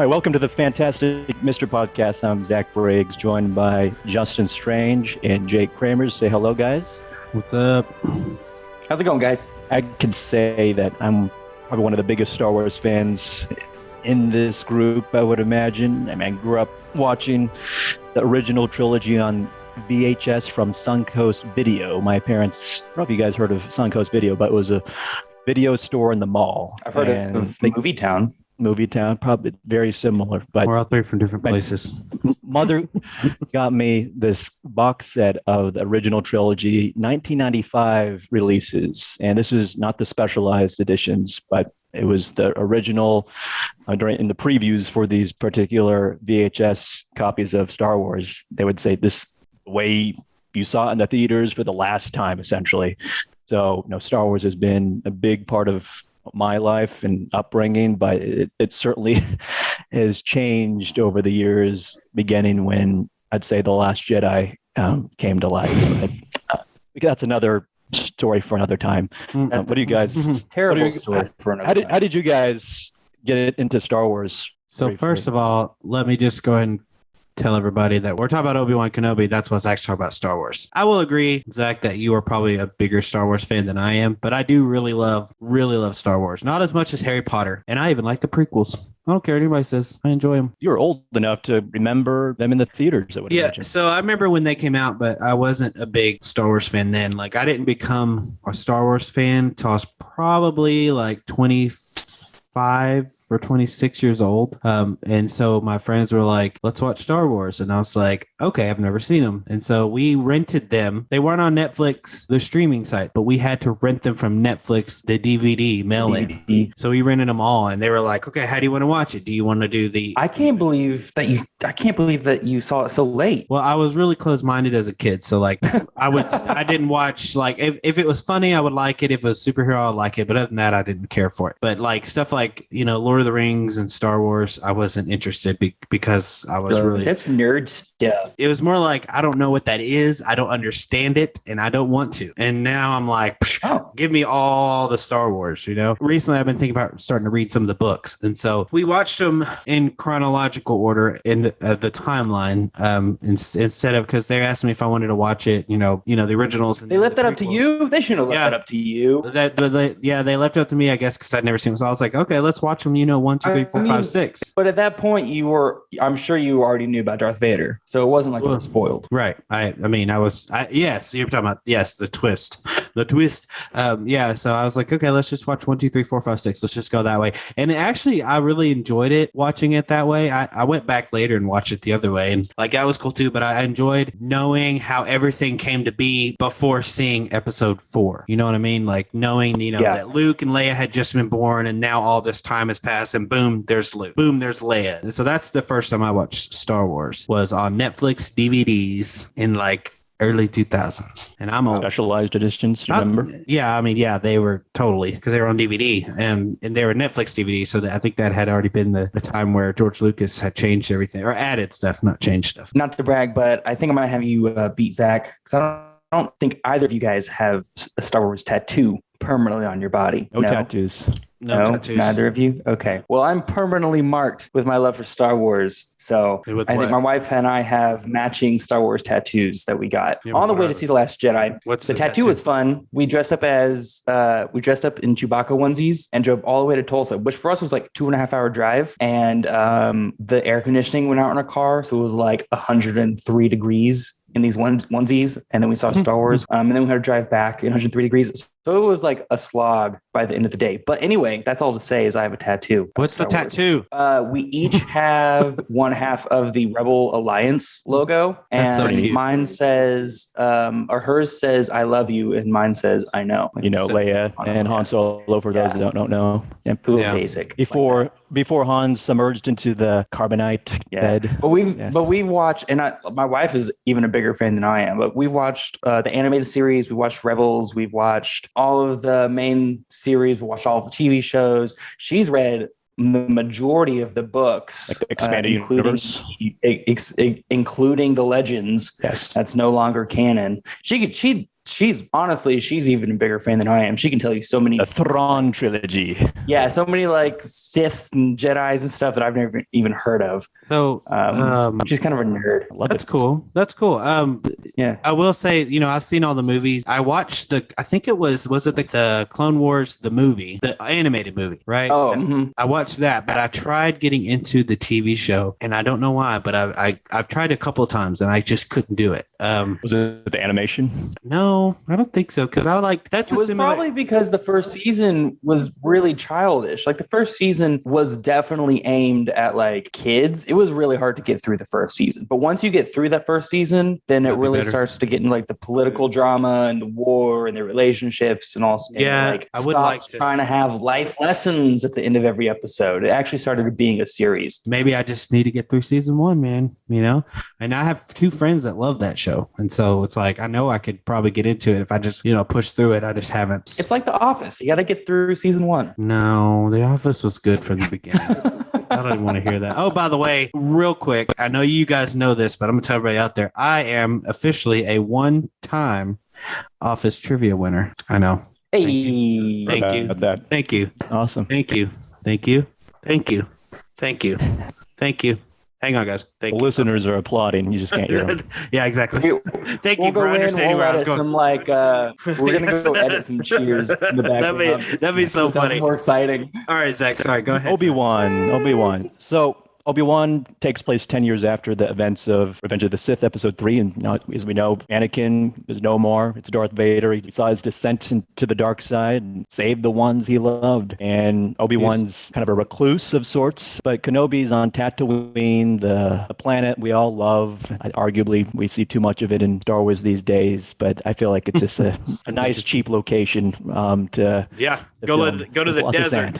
right, welcome to the Fantastic Mr. Podcast. I'm Zach Briggs, joined by Justin Strange and Jake Kramer. Say hello, guys. What's up? How's it going, guys? I can say that I'm probably one of the biggest Star Wars fans in this group, I would imagine. I mean, I grew up watching the original trilogy on VHS from Suncoast Video. My parents, probably you guys heard of Suncoast Video, but it was a video store in the mall. I've heard of Movie Town. Movie Town, probably very similar. But we're all three from different places. Mother got me this box set of the original trilogy, 1995 releases. And this is not the specialized editions, but it was the original in the previews for these particular VHS copies of Star Wars. They would say this way you saw it in the theaters for the last time, essentially. So, Star Wars has been a big part of my life and upbringing, but it certainly has changed over the years, beginning when I'd say The Last Jedi came to life. That's another story for another time. What do you guys? Terrible story for another time. How did you guys get into Star Wars? So first of all, let me just go ahead and tell everybody that we're talking about Obi-Wan Kenobi. That's what Zach's talking about Star Wars. I will agree, Zach, that you are probably a bigger Star Wars fan than I am, but I do really love Star Wars. Not as much as Harry Potter. And I even like the prequels. I don't care what anybody says. I enjoy them. You're old enough to remember them in the theaters, I would imagine. So I remember when they came out, but I wasn't a big Star Wars fan then. Like, I didn't become a Star Wars fan until I was probably like 25 or 26 years old. And so my friends were like, let's watch Star Wars. And I was like, okay, I've never seen them. And so we rented them. They weren't on Netflix, the streaming site, but we had to rent them from Netflix, the DVD mail-in. So we rented them all. And they were like, okay, how do you want to watch it? Do you want to do the... I can't believe that you saw it so late. Well, I was really close-minded as a kid. So like I didn't watch, like, if it was funny, I would like it. If it was superhero, I'd like it. But other than that, I didn't care for it. But like stuff like, Lord of the Rings and Star Wars, I wasn't interested because I was that's nerd stuff. It was more like, I don't know what that is. I don't understand it and I don't want to. And now I'm like, give me all the Star Wars, Recently, I've been thinking about starting to read some of the books. And so we watched them in chronological order in the timeline instead of, because they asked me if I wanted to watch it, the originals. And they left that up to you? They shouldn't have left that up to you. They left it up to me, I guess, because I'd never seen them. So I was like, okay, let's watch them, 1, 2, 3, 4, 5, 6. But at that point, I'm sure you already knew about Darth Vader. So it wasn't like you were spoiled. Right. Yes, you're talking about, yes, the twist. So I was like, okay, let's just watch 1, 2, 3, 4, 5, 6. Let's just go that way. And actually, I really enjoyed it watching it that way. I went back later and watched it the other way. And like, that was cool too. But I enjoyed knowing how everything came to be before seeing episode 4. You know what I mean? Like knowing, that Luke and Leia had just been born and now all this time has passed and boom, there's Luke. Boom, there's Leia. And so that's the first time I watched Star Wars, was on Netflix DVDs in like early 2000s. And I'm on specialized editions, remember? They were totally, because they were on DVD and they were Netflix DVD. So I think that had already been the time where George Lucas had changed everything, or added stuff, not changed stuff. Not to brag, but I think I might have you beat Zach, because I don't think either of you guys have a Star Wars tattoo permanently on your body. No tattoos. No tattoos. Neither of you? Okay. Well, I'm permanently marked with my love for Star Wars. So I think my wife and I have matching Star Wars tattoos that we got on the way to see The Last Jedi. What's the tattoo was fun. We dressed up in Chewbacca onesies and drove all the way to Tulsa, which for us was like 2.5 hour drive. And the air conditioning went out in our car. So it was like 103 degrees in these onesies, and then we saw Star Wars, and then we had to drive back in 103 degrees. So it was like a slog by the end of the day. But anyway, that's all to say is I have a tattoo. What's the tattoo? We each have one half of the Rebel Alliance logo, and so mine says, or hers says, "I love you," and mine says, "I know." Like Leia and Han Solo, for those that don't know. Basic. Before Han submerged into the carbonite bed. But we've watched, and my wife is even a bigger fan than I am, but we've watched the animated series, we watched Rebels, we've watched all of the main series, we watched all of the TV shows. She's read the majority of the books, like the expanded universe, including the Legends. Yes, that's no longer canon. She she's even a bigger fan than I am. She can tell you so many The Thrawn trilogy. Yeah, so many like Siths and Jedis and stuff that I've never even heard of. So she's kind of a nerd. That's cool. That's cool. Yeah, I will say, I've seen all the movies. I watched I think it was it the Clone Wars, the movie, the animated movie, right? Oh, I watched that, but I tried getting into the TV show, and I don't know why, but I've tried a couple of times, and I just couldn't do it. Was it the animation? No, I don't think so, because I was like, it was probably because the first season was really childish. Like the first season was definitely aimed at like kids. It was really hard to get through the first season, but once you get through that first season, then it really starts to get into like the political drama and the war and the relationships and also I would like trying to have life lessons at the end of every episode. It actually started being a series. Maybe I just need to get through season 1, man. And I have 2 friends that love that show, and so it's like I know I could probably get into it if I just push through it. I just haven't. It's like The Office. You got to get through season 1. No, The Office was good from the beginning. I don't even want to hear that. Oh, by the way, real quick, I know you guys know this, but I'm going to tell everybody out there, I am officially a 1-time Office trivia winner. I know. Hey. Thank you. Thank you. Awesome. Thank you. Thank you. Thank you. Thank you. Thank you. Hang on, guys. The listeners are applauding. You just can't hear them. Yeah, exactly. Thank you for understanding where I was going. We're going to go edit some cheers in the background. That'd be so funny. More exciting. All right, Zach. Sorry, go ahead. Obi-Wan. So Obi-Wan takes place 10 years after the events of Revenge of the Sith, Episode 3. And now, as we know, Anakin is no more. It's Darth Vader. He decides to descend into the dark side and save the ones he loved. And Obi-Wan's kind of a recluse of sorts. But Kenobi's on Tatooine, the planet we all love. Arguably, we see too much of it in Star Wars these days. But I feel like it's just a nice, cheap location to... Yeah, go to the desert.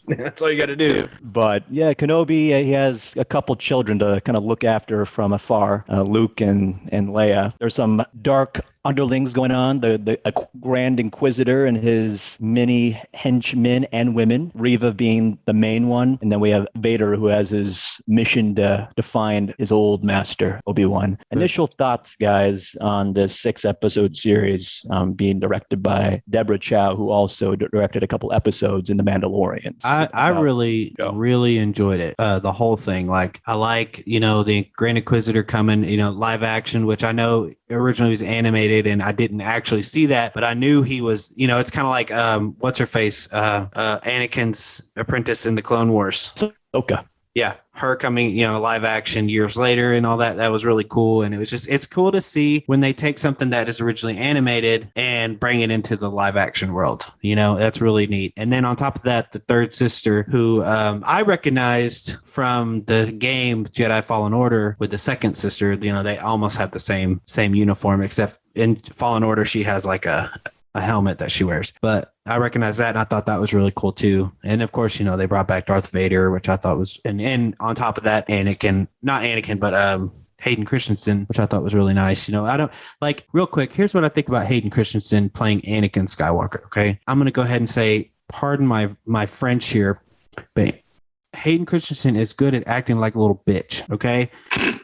That's all you got to do. But yeah, Kenobi, he has a couple children to kind of look after from afar, Luke and Leia. There's some dark underlings going on. The Grand Inquisitor and his many henchmen and women, Reva being the main one. And then we have Vader, who has his mission to find his old master, Obi-Wan. Initial thoughts, guys, on this 6-episode series being directed by Deborah Chow, who also directed a couple episodes in The Mandalorian. I really enjoyed it. The whole thing. Like, I like, the Grand Inquisitor coming, live action, which I know originally was animated and I didn't actually see that, but I knew he was, it's kind of like, what's her face? Anakin's apprentice in the Clone Wars. Okay. Yeah. Her coming, live action years later and all that. That was really cool. And it was just, it's cool to see when they take something that is originally animated and bring it into the live action world. That's really neat. And then on top of that, the third sister who I recognized from the game Jedi Fallen Order with the second sister, they almost have the same uniform, except in Fallen Order, she has like a helmet that she wears, but I recognize that. And I thought that was really cool too. And of course, they brought back Darth Vader, which I thought was, and on top of that, not Anakin, but Hayden Christensen, which I thought was really nice. I don't real quick. Here's what I think about Hayden Christensen playing Anakin Skywalker. Okay. I'm going to go ahead and say, pardon my French here, but Hayden Christensen is good at acting like a little bitch. Okay.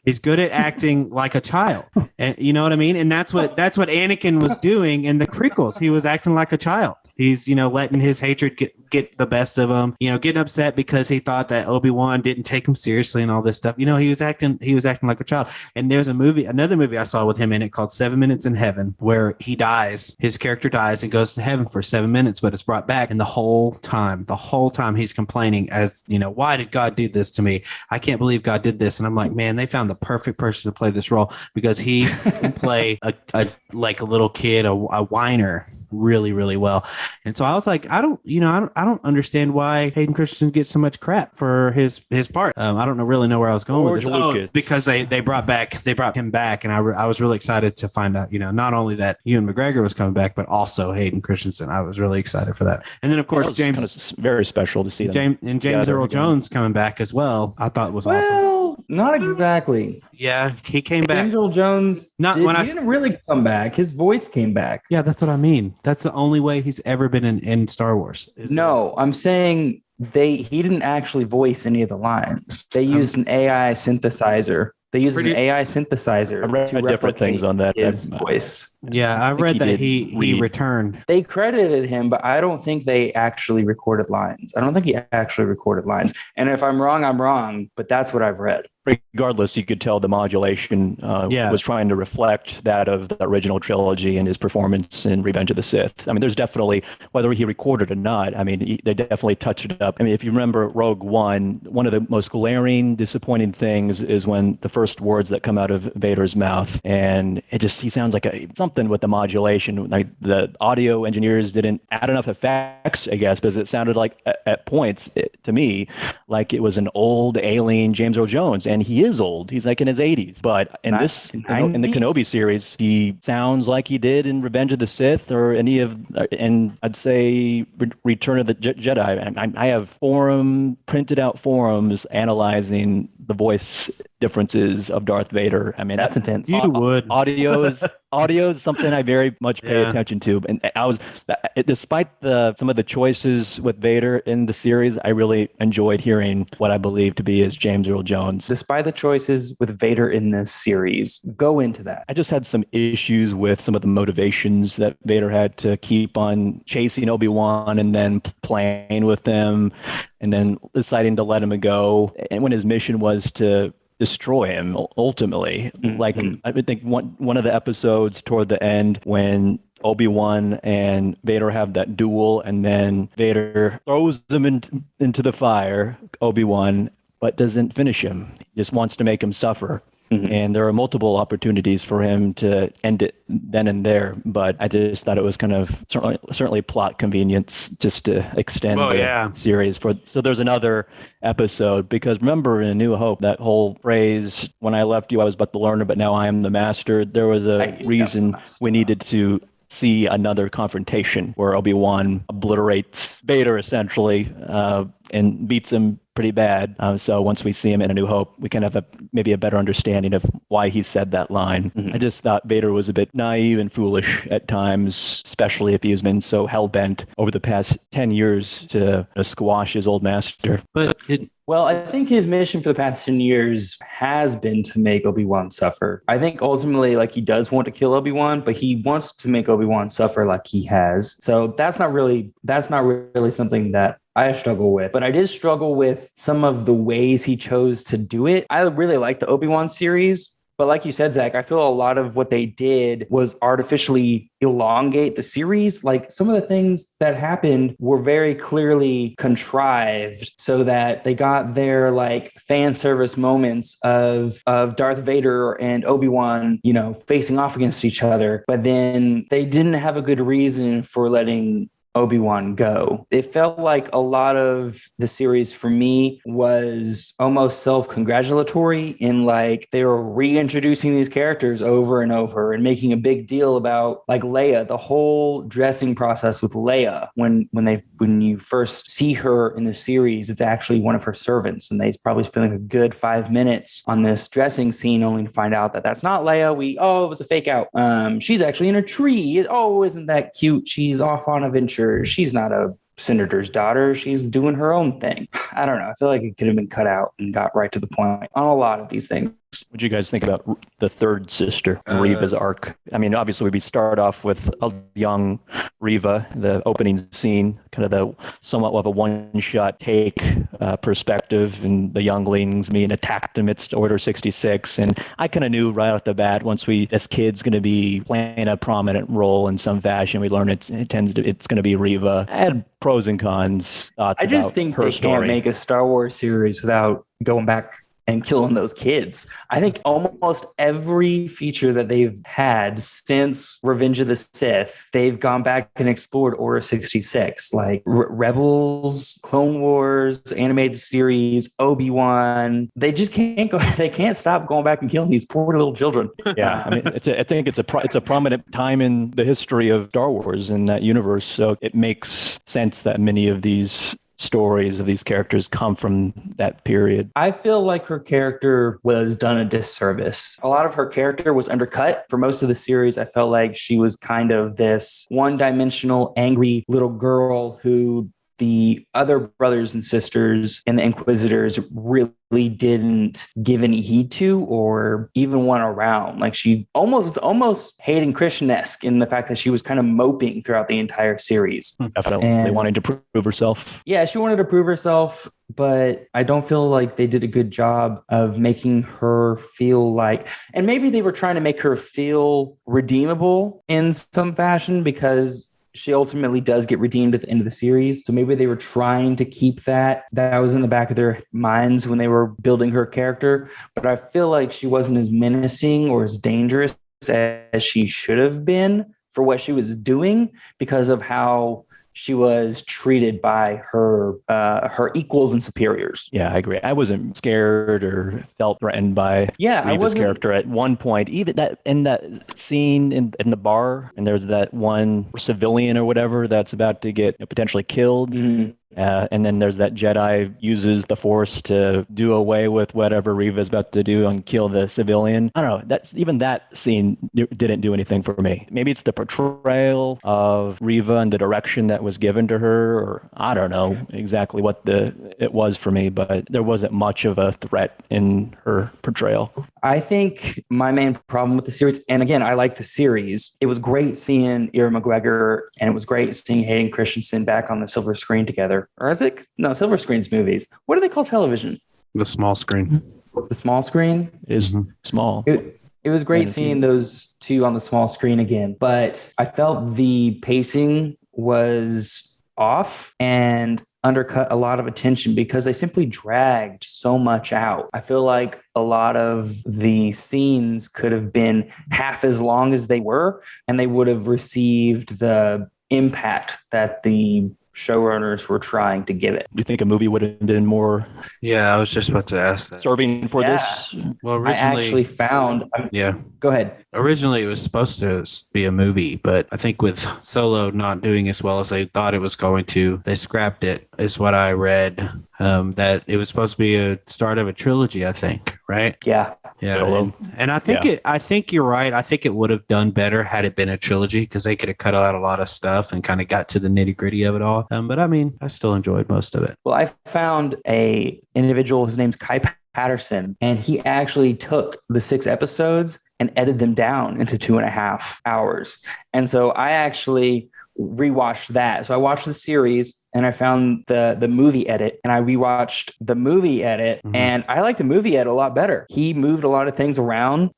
He's good at acting like a child. And you know what I mean? And that's what Anakin was doing in the prequels. He was acting like a child. He's, letting his hatred get the best of him, getting upset because he thought that Obi-Wan didn't take him seriously and all this stuff. He was acting like a child. And there's another movie I saw with him in it called 7 Minutes in Heaven, where he dies. His character dies and goes to heaven for 7 minutes, but it's brought back. And the whole time he's complaining as, why did God do this to me? I can't believe God did this. And I'm like, man, they found the perfect person to play this role because he can play a little kid, a whiner really, really well. And so I was like, I don't understand why Hayden Christensen gets so much crap for his part. I don't really know where I was going with this. Because they brought him back, and I was really excited to find out, not only that Ewan McGregor was coming back, but also Hayden Christensen. I was really excited for that. And then of course James, kind of very special to see them. James Earl Jones coming back as well. I thought was awesome. Well, not exactly. Yeah, he came back. James Earl Jones he didn't really come back. His voice came back. Yeah, that's what I mean. That's the only way he's ever been in Star Wars. No, I'm saying he didn't actually voice any of the lines. They used an AI synthesizer They use an AI synthesizer I read to different replicate things on that. his voice. Yeah, I read that he returned. They credited him, but I don't think they actually recorded lines. I don't think he actually recorded lines. And if I'm wrong, I'm wrong, but that's what I've read. Regardless, you could tell the modulation was trying to reflect that of the original trilogy and his performance in Revenge of the Sith. I mean, there's definitely, whether he recorded or not, I mean, they definitely touched it up. I mean, if you remember Rogue One, one of the most glaring, disappointing things is when the first words that come out of Vader's mouth, and he sounds like something with the modulation. Like the audio engineers didn't add enough effects, I guess, because it sounded like at points to me like it was an old alien James Earl Jones. And he is old. He's like in his 80s. But in the Kenobi series, he sounds like he did in Revenge of the Sith or any of, and I'd say Return of the Jedi. And I have printed out forums analyzing the voice differences of Darth Vader. I mean, that's intense. You would. Audio is something I very much pay attention to. And despite some of the choices with Vader in the series, I really enjoyed hearing what I believe to be as James Earl Jones. Despite the choices with Vader in this series, go into that. I just had some issues with some of the motivations that Vader had to keep on chasing Obi-Wan and then playing with him and then deciding to let him go. And when his mission was to destroy him ultimately. Like I think one of the episodes toward the end when Obi-Wan and Vader have that duel and then Vader throws him into the fire, Obi-Wan, but doesn't finish him. He just wants to make him suffer. And there are multiple opportunities for him to end it then and there, but I just thought it was kind of certainly plot convenience just to extend the series. So there's another episode, because remember in A New Hope, that whole phrase, when I left you, I was but the learner, but now I am the master. There was a reason we needed to see another confrontation where Obi-Wan obliterates Vader essentially and beats him pretty bad. So once we see him in A New Hope, we can have maybe a better understanding of why he said that line. I just thought Vader was a bit naive and foolish at times, especially if he's been so hell-bent over the past 10 years to squash his old master. Well, I think his mission for the past 10 years has been to make Obi-Wan suffer. I think ultimately, like, he does want to kill Obi-Wan, but he wants to make Obi-Wan suffer like he has. So that's not really something that I struggle with. But I did struggle with some of the ways he chose to do it. I really like the Obi-Wan series. But like you said, Zach, I feel a lot of what they did was artificially elongate the series. Like some of the things that happened were very clearly contrived so that they got their like fan service moments of Darth Vader and Obi-Wan, facing off against each other. But then they didn't have a good reason for letting Obi-Wan go. It felt like a lot of the series for me was almost self-congratulatory in like they were reintroducing these characters over and over and making a big deal about like Leia, the whole dressing process with Leia. When you first see her in the series, it's actually one of her servants, and they probably spend like a good 5 minutes on this dressing scene only to find out that that's not Leia. It was a fake out. She's actually in a tree. Oh, isn't that cute? She's off on a venture. She's not a senator's daughter. She's doing her own thing. I don't know. I feel like it could have been cut out and got right to the point on a lot of these things. What do you guys think about the third sister, Reva's arc? I mean, obviously, we start off with a young Reva, the opening scene, kind of the somewhat of a one-shot take perspective, and the younglings being attacked amidst Order 66. And I kind of knew right off the bat, once this kid's going to be playing a prominent role in some fashion, we learn it's going to be Reva. I had pros and cons. I just think they can't make a Star Wars series without going back and killing those kids. I think almost every feature that they've had since Revenge of the Sith, they've gone back and explored Order 66, like Rebels, Clone Wars, animated series, Obi-Wan. They just can't go. They can't stop going back and killing these poor little children. Yeah, I mean, I think it's a prominent time in the history of Star Wars in that universe. So it makes sense that many of these stories of these characters come from that period. I feel like her character was done a disservice. A lot of her character was undercut. For most of the series, I felt like she was kind of this one-dimensional, angry little girl who the other brothers and sisters and the Inquisitors really didn't give any heed to or even want around. Like she almost Hayden Christian-esque in the fact that she was kind of moping throughout the entire series. Definitely. And wanting to prove herself. Yeah, she wanted to prove herself, but I don't feel like they did a good job of making her feel like, and maybe they were trying to make her feel redeemable in some fashion because she ultimately does get redeemed at the end of the series. So maybe they were trying to keep that was in the back of their minds when they were building her character. But I feel like she wasn't as menacing or as dangerous as she should have been for what she was doing because of how she was treated by her equals and superiors. Yeah, I agree. I wasn't scared or felt threatened by Reva's character at one point. Even that in that scene in the bar, and there's that one civilian or whatever that's about to get potentially killed. Mm-hmm. And then there's that Jedi uses the Force to do away with whatever Reva's about to do and kill the civilian. I don't know. Even that scene didn't do anything for me. Maybe it's the portrayal of Reva and the direction that was given to her, or I don't know exactly what it was for me, but there wasn't much of a threat in her portrayal. I think my main problem with the series, and again, I like the series. It was great seeing Ewan McGregor, and it was great seeing Hayden Christensen back on the silver screen together. Or is it? No, silver screen's movies. What do they call television? The small screen. The small screen is small. It was great seeing those two on the small screen again, but I felt the pacing was off and undercut a lot of attention because they simply dragged so much out. I feel like a lot of the scenes could have been half as long as they were, and they would have received the impact that the showrunners were trying to give it. Do you think a movie would have been more? Yeah, I was just about to ask that. Serving for this? Well, originally, I actually found. Yeah. Go ahead. Originally, it was supposed to be a movie, but I think with Solo not doing as well as they thought it was going to, they scrapped it, is what I read. That it was supposed to be a start of a trilogy, I think, right? Yeah. Yeah. And I think you're right. I think it would have done better had it been a trilogy because they could have cut out a lot of stuff and kind of got to the nitty gritty of it all. But I mean, I still enjoyed most of it. Well, I found a individual, his name's Kai Patterson, and he actually took the 6 episodes and edited them down into 2.5 hours. And so I actually rewatched that. So I watched the series and I found the movie edit, and I rewatched the movie edit, and I like the movie edit a lot better. He moved a lot of things around.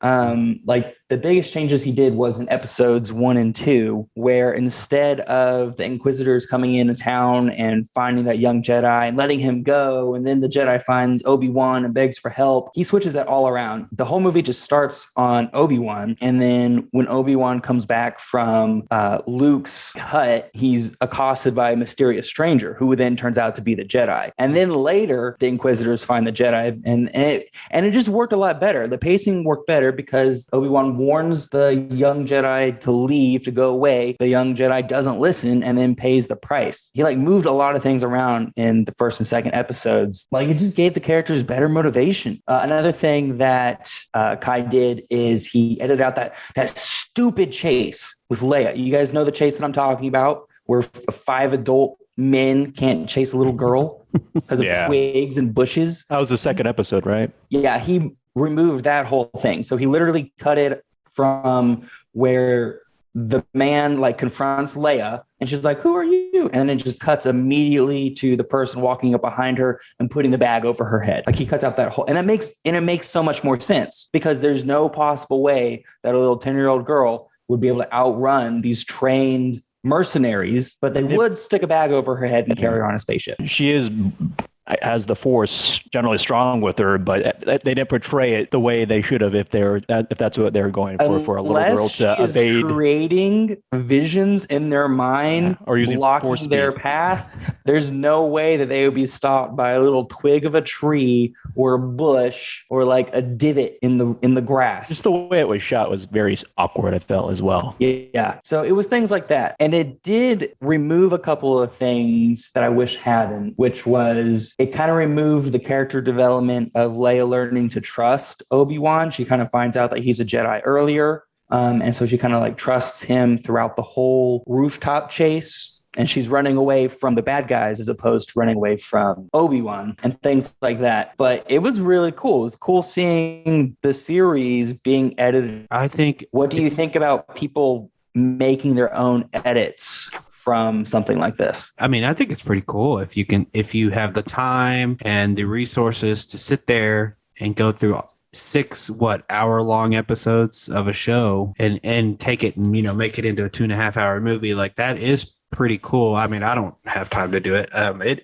Like the biggest changes he did was in episodes 1 and 2, where instead of the Inquisitors coming into town and finding that young Jedi and letting him go, and then the Jedi finds Obi-Wan and begs for help, he switches that all around. The whole movie just starts on Obi-Wan, and then when Obi-Wan comes back from Luke's hut, he's accosted by a mysterious stranger who then turns out to be the Jedi. And then later, the Inquisitors find the Jedi, and it just worked a lot better. The pacing worked better because Obi-Wan warns the young Jedi to leave, to go away. The young Jedi doesn't listen and then pays the price. He moved a lot of things around in the first and second episodes. It just gave the characters better motivation. Another thing that Kai did is he edited out that stupid chase with Leia. You guys know the chase that I'm talking about, where 5 adult men can't chase a little girl because of twigs and bushes. That was the second episode, right? Yeah, he removed that whole thing. So he literally cut it from where the man confronts Leia and she's like, "Who are you?" And it just cuts immediately to the person walking up behind her and putting the bag over her head. He cuts out that whole, and it makes so much more sense because there's no possible way that a little 10-year-old girl would be able to outrun these trained mercenaries, but they would stick a bag over her head and carry her on a spaceship. She has the Force generally strong with her, but they didn't portray it the way they should have if that's what they're going for a little girl to evade. Creating visions in their mind or using blocking their path. There's no way that they would be stopped by a little twig of a tree or a bush or a divot in the grass. Just the way it was shot was very awkward, I felt, as well. Yeah. So it was things like that. And it did remove a couple of things that I wish hadn't, which was it kind of removed the character development of Leia learning to trust Obi-Wan. She kind of finds out that he's a Jedi earlier. And so she kind of trusts him throughout the whole rooftop chase and she's running away from the bad guys as opposed to running away from Obi-Wan and things like that. But it was really cool. It was cool seeing the series being edited. I think. What do you think about people making their own edits from something like this? I mean, I think it's pretty cool if you have the time and the resources to sit there and go through 6 hour-long episodes of a show and take it and make it into a 2.5 hour movie. Like, that is pretty cool. I mean, I don't have time to do it.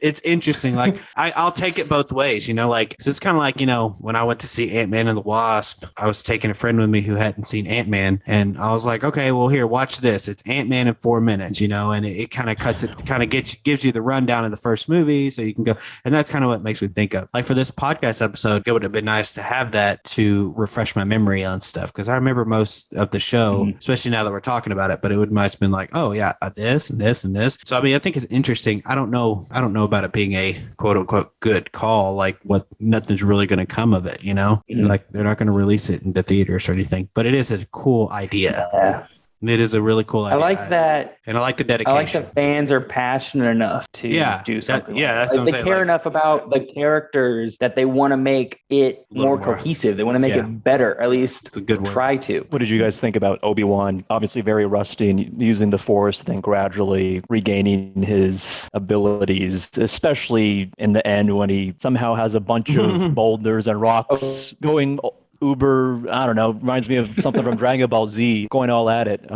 It's interesting. Like, I'll take it both ways, like, this is kind of like, when I went to see Ant-Man and the Wasp, I was taking a friend with me who hadn't seen Ant-Man, and I was like, okay, well, here, watch this. It's Ant-Man in 4 minutes, and it kind of gives you the rundown of the first movie, so you can go, and that's kind of what makes me think of, like, for this podcast episode, it would have been nice to have that to refresh my memory on stuff, because I remember most of the show, especially now that we're talking about it, but it would might have been like, oh yeah, this and this and this. So I mean, I think it's interesting. I don't know about it being a quote unquote good call, like nothing's really going to come of it, like they're not going to release it into theaters or anything, but it is a cool idea. Yeah. It is a really cool idea. I like that. And I like the dedication. I like the fans are passionate enough to do something. That's what I'm they saying. care enough about the characters that they want to make it more cohesive. They want to make it better, at least try to. What did you guys think about Obi-Wan? Obviously very rusty and using the Force, then gradually regaining his abilities, especially in the end when he somehow has a bunch of boulders and rocks going uber, I don't know, reminds me of something from Dragon Ball Z, going all at it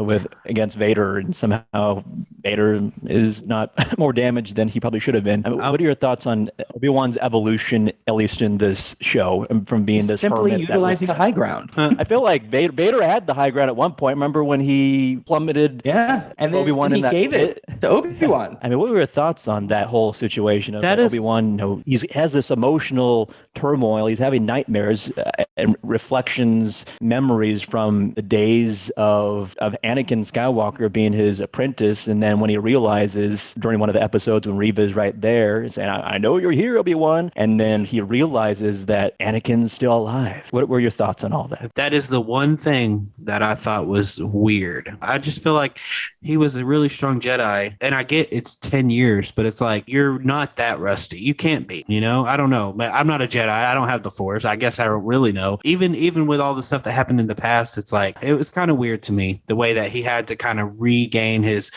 against Vader, and somehow Vader is not more damaged than he probably should have been. I mean, what are your thoughts on Obi-Wan's evolution, at least in this show, from being this simply utilizing the high ground? I feel like Vader had the high ground at one point. Remember when he plummeted? Yeah, and then Obi-Wan he gave it to Obi-Wan. I mean, what were your thoughts on that whole situation of Obi-Wan? He has this emotional turmoil. He's having nightmares and reflections, memories from the days of Anakin Skywalker being his apprentice. And then when he realizes during one of the episodes when Reva is right there saying, I know you're here, Obi-Wan. And then he realizes that Anakin's still alive. What were your thoughts on all that? That is the one thing that I thought was weird. I just feel like he was a really strong Jedi. And I get it's 10 years, but it's like, you're not that rusty. You can't be, I don't know. I'm not a Jedi. I don't have the Force. I guess I don't really know. Even with all the stuff that happened in the past, it's like, it was kind of weird to me, the way that he had to kind of regain his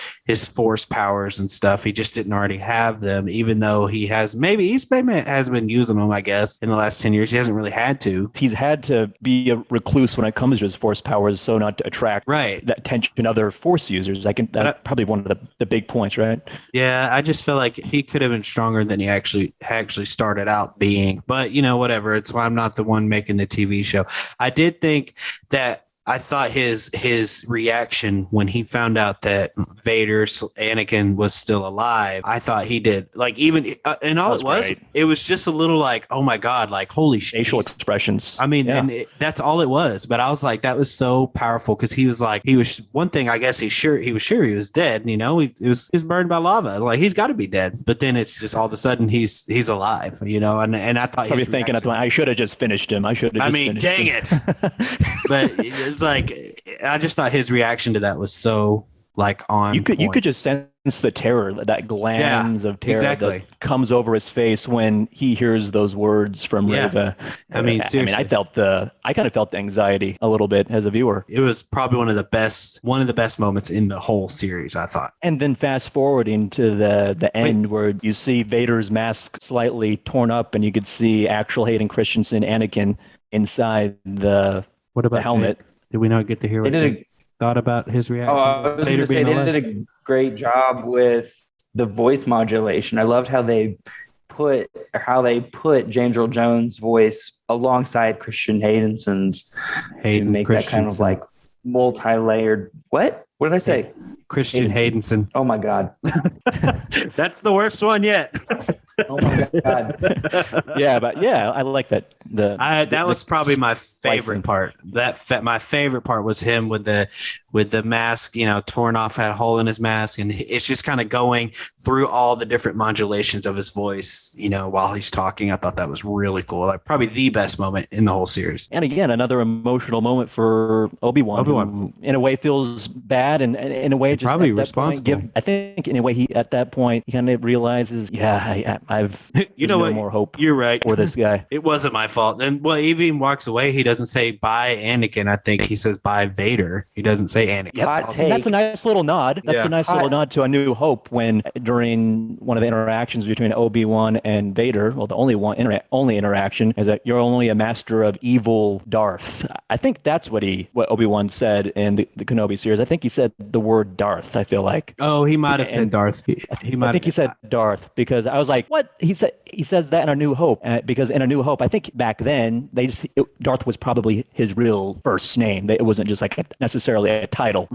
Force powers and stuff. He just didn't already have them, even though he has maybe has been using them, I guess, in the last 10 years. He hasn't really had to. He's had to be a recluse when it comes to his Force powers, so not to attract that attention in other Force users. That's probably one of the big points, right? Yeah, I just feel like he could have been stronger than he actually started out being. But, whatever. It's why I'm not the one making the TV show. I did think that I thought his reaction when he found out that Anakin was still alive, I thought he did, like, even and all it was just a little like, oh my God, like, holy shit. Facial expressions. I mean, and that's all it was. But I was like, that was so powerful, because he was one thing, I guess he was sure he was dead. He was burned by lava. Like, he's got to be dead. But then it's just all of a sudden he's alive. And I thought probably thinking, I should have just finished him. Dang it. But it's like, I just thought his reaction to that was so, like, on you could just sense the terror, that glands of terror that comes over his face when he hears those words from Reva. I mean, seriously. I kind of felt the anxiety a little bit as a viewer. It was probably one of the best moments in the whole series, I thought. And then fast forwarding to the end, where you see Vader's mask slightly torn up, and you could see actual Hayden Christensen, Anakin, inside the helmet. Did we not get to hear what you thought about his reaction? I was going to say, they did a great job with the voice modulation. I loved how they put James Earl Jones' voice alongside Christian Haydensen's to make that kind of like multi-layered. What did I say? Christian Haydenson. Oh my God. That's the worst one yet. Oh my god. Yeah, but yeah, I like that. That was probably my favorite splicing. part. My favorite part was him with the mask, torn off, had a hole in his mask, and it's just kind of going through all the different modulations of his voice, while he's talking. I thought that was really cool. Like probably the best moment in the whole series. And again, another emotional moment for Obi-Wan, who in a way feels bad, and in a way just probably at that responsible. Point, I think in a way he at that point he kind of realizes, I've no more hope. You're right for this guy. It wasn't my fault. And even walks away. He doesn't say bye Anakin. I think he says bye Vader. He doesn't say Anakin. Hot take. That's a nice little nod. That's Yeah. a nice little nod to A New Hope when during one of the interactions between Obi-Wan and Vader, well, the only interaction is that you're only a master of evil Darth. I think that's what Obi-Wan said in the Kenobi series. I think he said the word Darth, I feel like. Oh, he might have said Darth. I think he said Darth because I was like, what? He says that in A New Hope because in A New Hope, I think back then Darth was probably his real first name. It wasn't just like necessarily a title.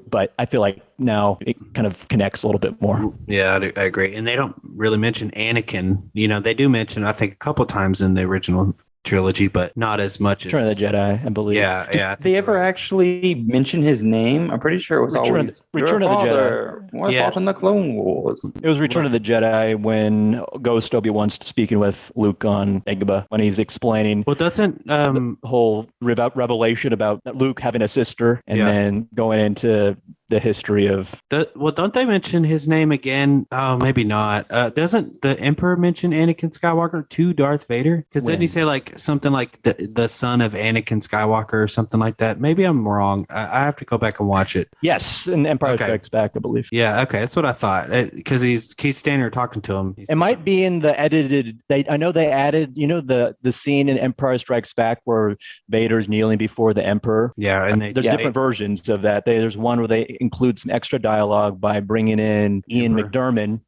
But I feel like now it kind of connects a little bit more. Yeah, I agree. And they don't really mention Anakin. They do mention, I think, a couple times in the original trilogy, but not as much as Return of the Jedi, I believe. Yeah. Did they ever actually mention his name? I'm pretty sure it was always Return of the Jedi. What fought in the Clone Wars? It was Return of the Jedi when Ghost Obi-Wan's speaking with Luke on Dagobah when he's explaining doesn't the whole revelation about Luke having a sister and then going into the history of... don't they mention his name again? Oh, maybe not. Doesn't the Emperor mention Anakin Skywalker to Darth Vader? Because didn't he say like something like the son of Anakin Skywalker or something like that? Maybe I'm wrong. I have to go back and watch it. Yes, in Empire Strikes Back, I believe. Yeah, okay, that's what I thought. Because he's standing there talking to him. It might be in the edited... I know they added, the scene in Empire Strikes Back where Vader's kneeling before the Emperor. Yeah, and there's different versions of that. There's one where they include some extra dialogue by bringing in Ian McDiarmid,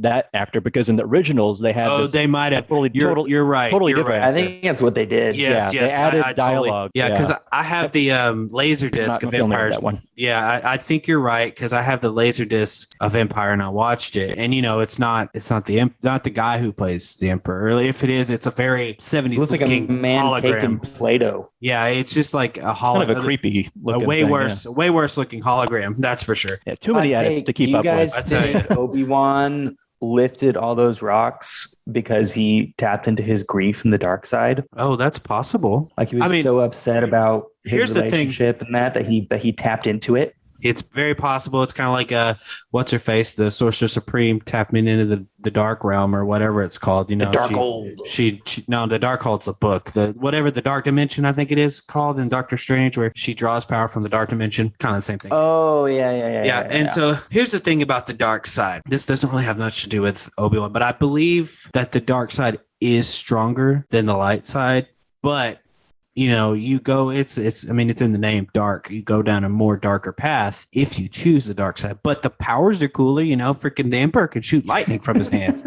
that actor, because in the originals they had they might have you're right, totally you're different. I think that's what they did. Yes, they added dialogue. Because I have the laser disc of Empire. That one. Yeah, I think you're right because I have the laser disc of Empire and I watched it, and it's not the guy who plays the Emperor. Really, if it is, it's a very 70s. It looks like a man hologram. caked in Play-Doh. Yeah, it's just like a kind of a creepy, way worse looking hologram. That's for sure. Yeah, too many edits to keep up with. You guys think Obi-Wan lifted all those rocks because he tapped into his grief in the dark side? Oh, that's possible. Like he was so upset about his relationship and that he tapped into it. It's very possible. It's kind of like what's her face, the Sorcerer Supreme tapping into the dark realm or whatever it's called. The Darkhold. The Darkhold's a book. The dark dimension, I think it is called in Doctor Strange, where she draws power from the dark dimension. Kind of the same thing. Oh yeah. So here's the thing about the dark side. This doesn't really have much to do with Obi-Wan, but I believe that the dark side is stronger than the light side, but you go, it's in the name, dark. You go down a more darker path if you choose the dark side. But the powers are cooler, freaking the Emperor can shoot lightning from his hands.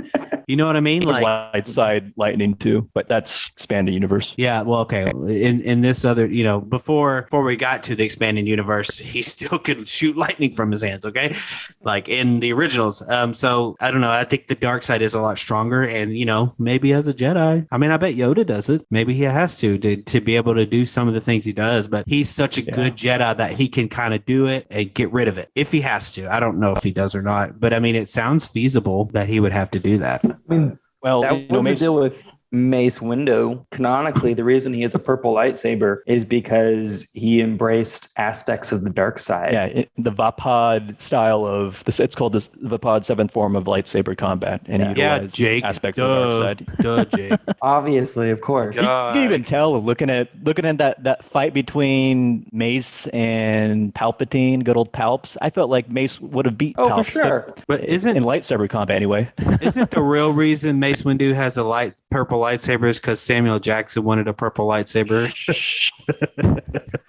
You know what I mean? Like light side lightning too, but that's expanded universe. Yeah, well, okay. In this other, before we got to the expanding universe, he still could shoot lightning from his hands, okay? Like in the originals. So I don't know. I think the dark side is a lot stronger, and maybe as a Jedi. I mean, I bet Yoda does it. Maybe he has to be able to do some of the things he does, but he's such a good Jedi that he can kind of do it and get rid of it if he has to. I don't know if he does or not, but I mean, it sounds feasible that he would have to do that. I mean, well, that was the deal with Mace Windu. Canonically, the reason he has a purple lightsaber is because he embraced aspects of the dark side. Yeah, the Vapod style of this. It's called the Vapod seventh form of lightsaber combat, and utilized Jake, aspects of the dark side. Duh, Jake. Obviously, of course. You can even tell looking at that fight between Mace and Palpatine, good old Palps. I felt like Mace would have beat Palps, for sure. But isn't in lightsaber combat anyway? Isn't the real reason Mace Windu has a purple lightsaber is because Samuel Jackson wanted a purple lightsaber?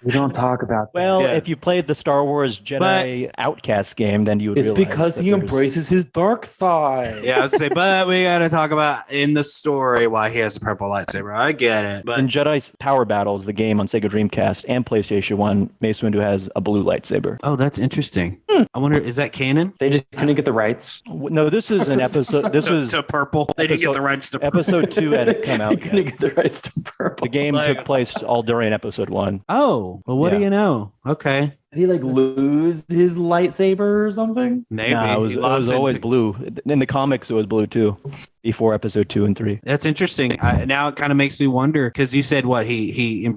We don't talk about that. Well, if you played the Star Wars Jedi Outcast game, then you would realize because he embraces his dark side. Yeah, I was say, but we got to talk about in the story why he has a purple lightsaber. I get it. But in Jedi Power Battles, the game on Sega Dreamcast and PlayStation 1, Mace Windu has a blue lightsaber. Oh, that's interesting. I wonder, is that canon? They just couldn't get the rights. No, this is an episode. This was to purple. They didn't get the rights to purple. episode 2 hadn't come They out couldn't yet. get the rights to purple. The game took place all during episode 1. Oh, well, what do Yeah. you know? Okay. Did he like lose his lightsaber or something? Maybe. Nah, it was always blue. In the comics, it was blue too, before episode 2 and 3. That's interesting. Now it kind of makes me wonder, because you said what he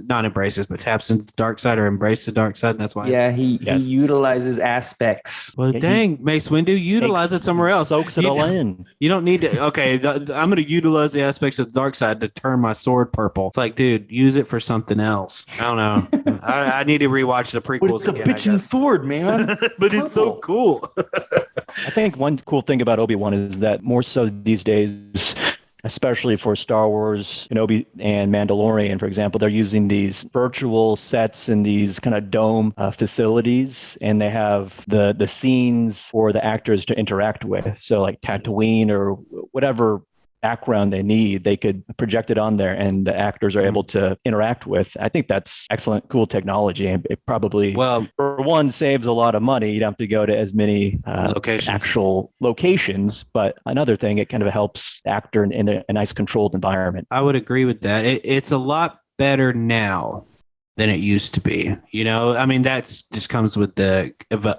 not embraces, but taps into the dark side or embraces the dark side, and that's why. Yeah, he Yes. utilizes aspects. Well, He dang, Mace Windu, utilize it somewhere else. Soaks it all in. You don't need to. Okay, I'm going to utilize the aspects of the dark side to turn my sword purple. It's like, dude, use it for something else. I don't know. I need to rewatch the But prequels it's a again. I bitchin' guess. sword, man. But it's so cool. I think one cool thing about Obi-Wan is that more so these days, especially for Star Wars, Kenobi and Mandalorian, for example, they're using these virtual sets in these kind of dome facilities, and they have the scenes for the actors to interact with. So like Tatooine or whatever background they need, they could project it on there and the actors are able to interact with. I think that's excellent, cool technology. And it probably, Well, for one, saves a lot of money. You don't have to go to as many locations. actual locations. But another thing, it kind of helps the actor in a nice controlled environment. I would agree with that. It's a lot better now than it used to be. You know, I mean, that's just comes with the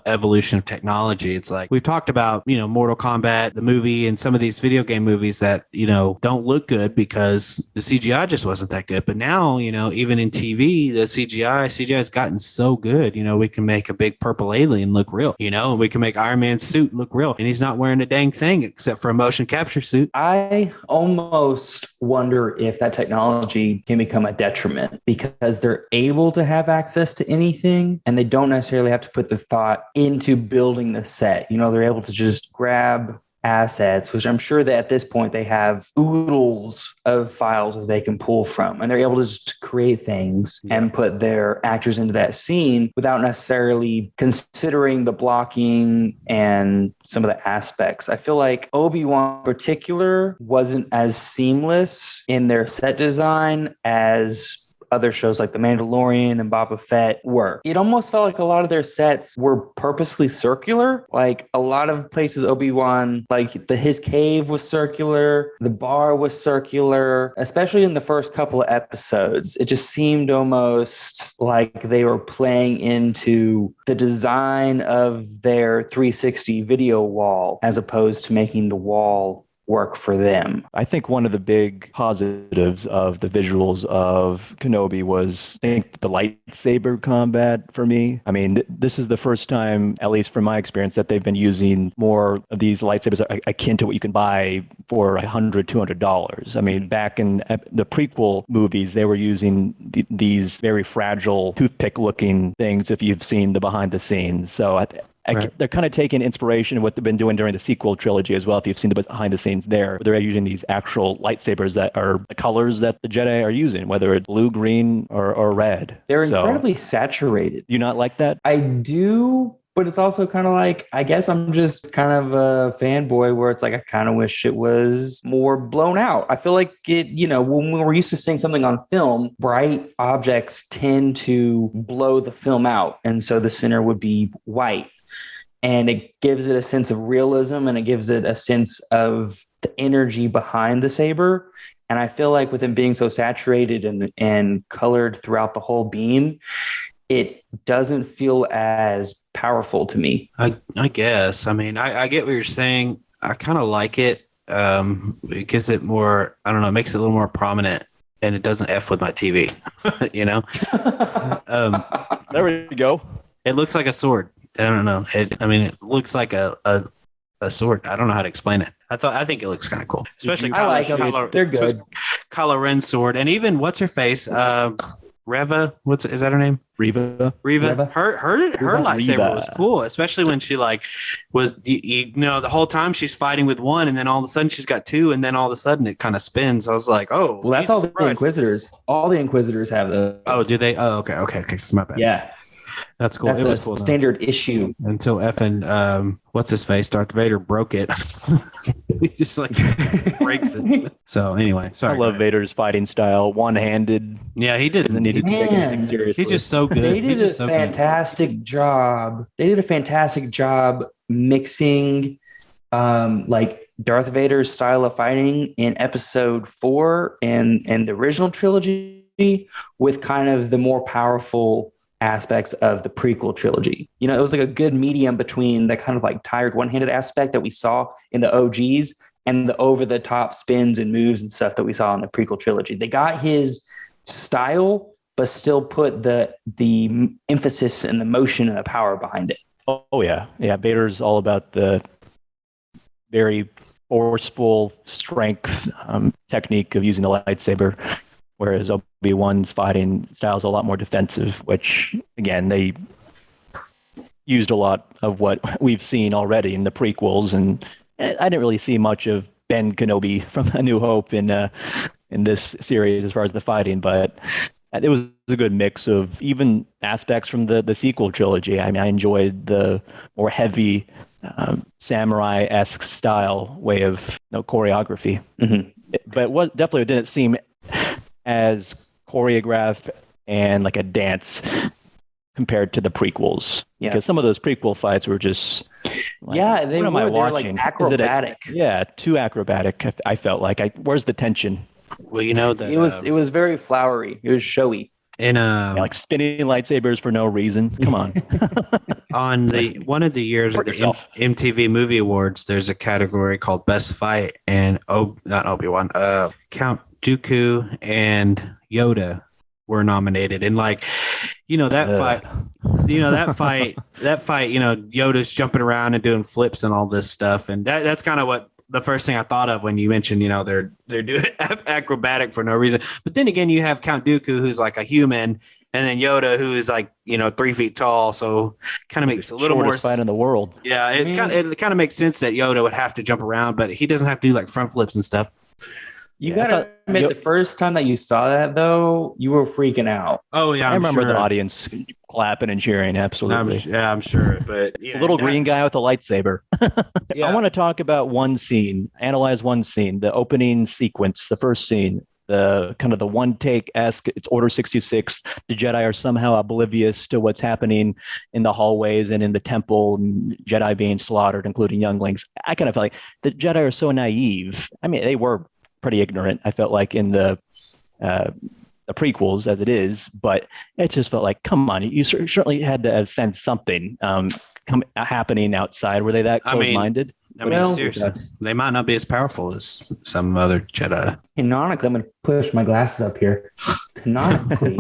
evolution of technology. It's like we've talked about, you know, Mortal Kombat, the movie, and some of these video game movies that, you know, don't look good because the CGI just wasn't that good. But now, you know, even in TV, the CGI has gotten so good. You know, we can make a big purple alien look real, you know, and we can make Iron Man's suit look real. And he's not wearing a dang thing except for a motion capture suit. I almost wonder if that technology can become a detriment because they're able to have access to anything and they don't necessarily have to put the thought into building the set. You know, they're able to just grab assets, which I'm sure that at this point they have oodles of files that they can pull from, and they're able to just create things and put their actors into that scene without necessarily considering the blocking and some of the aspects. I feel like Obi-Wan in particular wasn't as seamless in their set design as other shows like The Mandalorian and Boba Fett were. It almost felt like a lot of their sets were purposely circular. Like a lot of places Obi-Wan, like his cave was circular, the bar was circular, especially in the first couple of episodes. It just seemed almost like they were playing into the design of their 360 video wall as opposed to making the wall work for them. I think one of the big positives of the visuals of Kenobi was, I think, the lightsaber combat for me. I mean, this is the first time, at least from my experience, that they've been using more of these lightsabers akin to what you can buy for $100, $200. I mean, back in the prequel movies, they were using these very fragile toothpick-looking things, if you've seen the behind the scenes. So Right. They're kind of taking inspiration in what they've been doing during the sequel trilogy as well. If you've seen the behind the scenes there, they're using these actual lightsabers that are the colors that the Jedi are using, whether it's blue, green, or red. They're So, incredibly saturated. do you not like that? I do, but it's also kind of like, I guess I'm just kind of a fanboy where it's like, I kind of wish it was more blown out. I feel like it, you know, when we're used to seeing something on film, bright objects tend to blow the film out. And so the center would be white. And it gives it a sense of realism and it gives it a sense of the energy behind the saber. And I feel like with it being so saturated and colored throughout the whole beam, it doesn't feel as powerful to me. I guess. I mean, I get what you're saying. I kind of like it. It gives it more, I don't know, it makes it a little more prominent and it doesn't F with my TV, you know? There we go. It looks like a sword. I don't know. It looks like a sword. I don't know how to explain it. I think it looks kind of cool, especially I like them. They're good. Kylo Ren's sword, and even what's her face, Reva. Is that her name? Reva. Her lightsaber Reva. was cool, especially when she was you know, the whole time she's fighting with one, and then all of a sudden she's got two, and then all of a sudden it kind of spins. I was like, oh, Well, that's Jesus all the Christ. Inquisitors. All the Inquisitors have those. Oh, do they? Oh, okay. My bad. Yeah. That's cool. That's It was a cool though. standard issue. Until effing what's his face, Darth Vader broke it. he just like breaks it. So anyway, sorry. I love Vader's fighting style, one-handed. Yeah, he did. Doesn't need to take anything seriously. He's just so good. They did He's a fantastic job. They did a fantastic job mixing like Darth Vader's style of fighting in episode 4 and the original trilogy with kind of the more powerful aspects of the prequel trilogy. You know, it was like a good medium between the kind of like tired one-handed aspect that we saw in the OGs and the over-the-top spins and moves and stuff that we saw in the prequel trilogy. They got his style, but still put the emphasis and the motion and the power behind it. Oh yeah. Yeah. Vader's all about the very forceful strength technique of using the lightsaber, whereas Obi-Wan's fighting style is a lot more defensive, which again, they used a lot of what we've seen already in the prequels. And I didn't really see much of Ben Kenobi from A New Hope in this series as far as the fighting, but it was a good mix of even aspects from the sequel trilogy. I mean, I enjoyed the more heavy samurai-esque style way of choreography. Mm-hmm. But what definitely didn't seem as choreographed and like a dance compared to the prequels. Yeah. Because some of those prequel fights were just like, they were like acrobatic. Too acrobatic. I felt like where's the tension? Well, you know that it was very flowery. It was showy. And like spinning lightsabers for no reason. Come on. On one of the years of the MTV Movie Awards, there's a category called Best Fight, and not Obi-Wan, Count Dooku and Yoda were nominated. And like, that fight, Yoda's jumping around and doing flips and all this stuff. And that's kind of what the first thing I thought of when you mentioned, they're doing acrobatic for no reason. But then again, you have Count Dooku, who's like a human, and then Yoda, who is like, 3 feet tall. So kind of makes a little more fight in the world. Yeah. It kind of makes sense that Yoda would have to jump around, but he doesn't have to do like front flips and stuff. You gotta admit, the first time that you saw that, though, you were freaking out. Oh yeah, I remember the audience clapping and cheering. Absolutely, I'm sure. But a little green guy with a lightsaber. I want to talk about one scene, analyze one scene, the opening sequence, the first scene, the kind of the one take esque. It's Order 66. The Jedi are somehow oblivious to what's happening in the hallways and in the temple, and Jedi being slaughtered, including younglings. I kind of felt like the Jedi are so naive. I mean, they were pretty ignorant, I felt like, in the prequels as it is, but it just felt like, come on, you certainly had to have sensed something happening outside. Were they that close-minded? I mean, seriously, they might not be as powerful as some other Jedi. Canonically, I'm going to push my glasses up here. Canonically,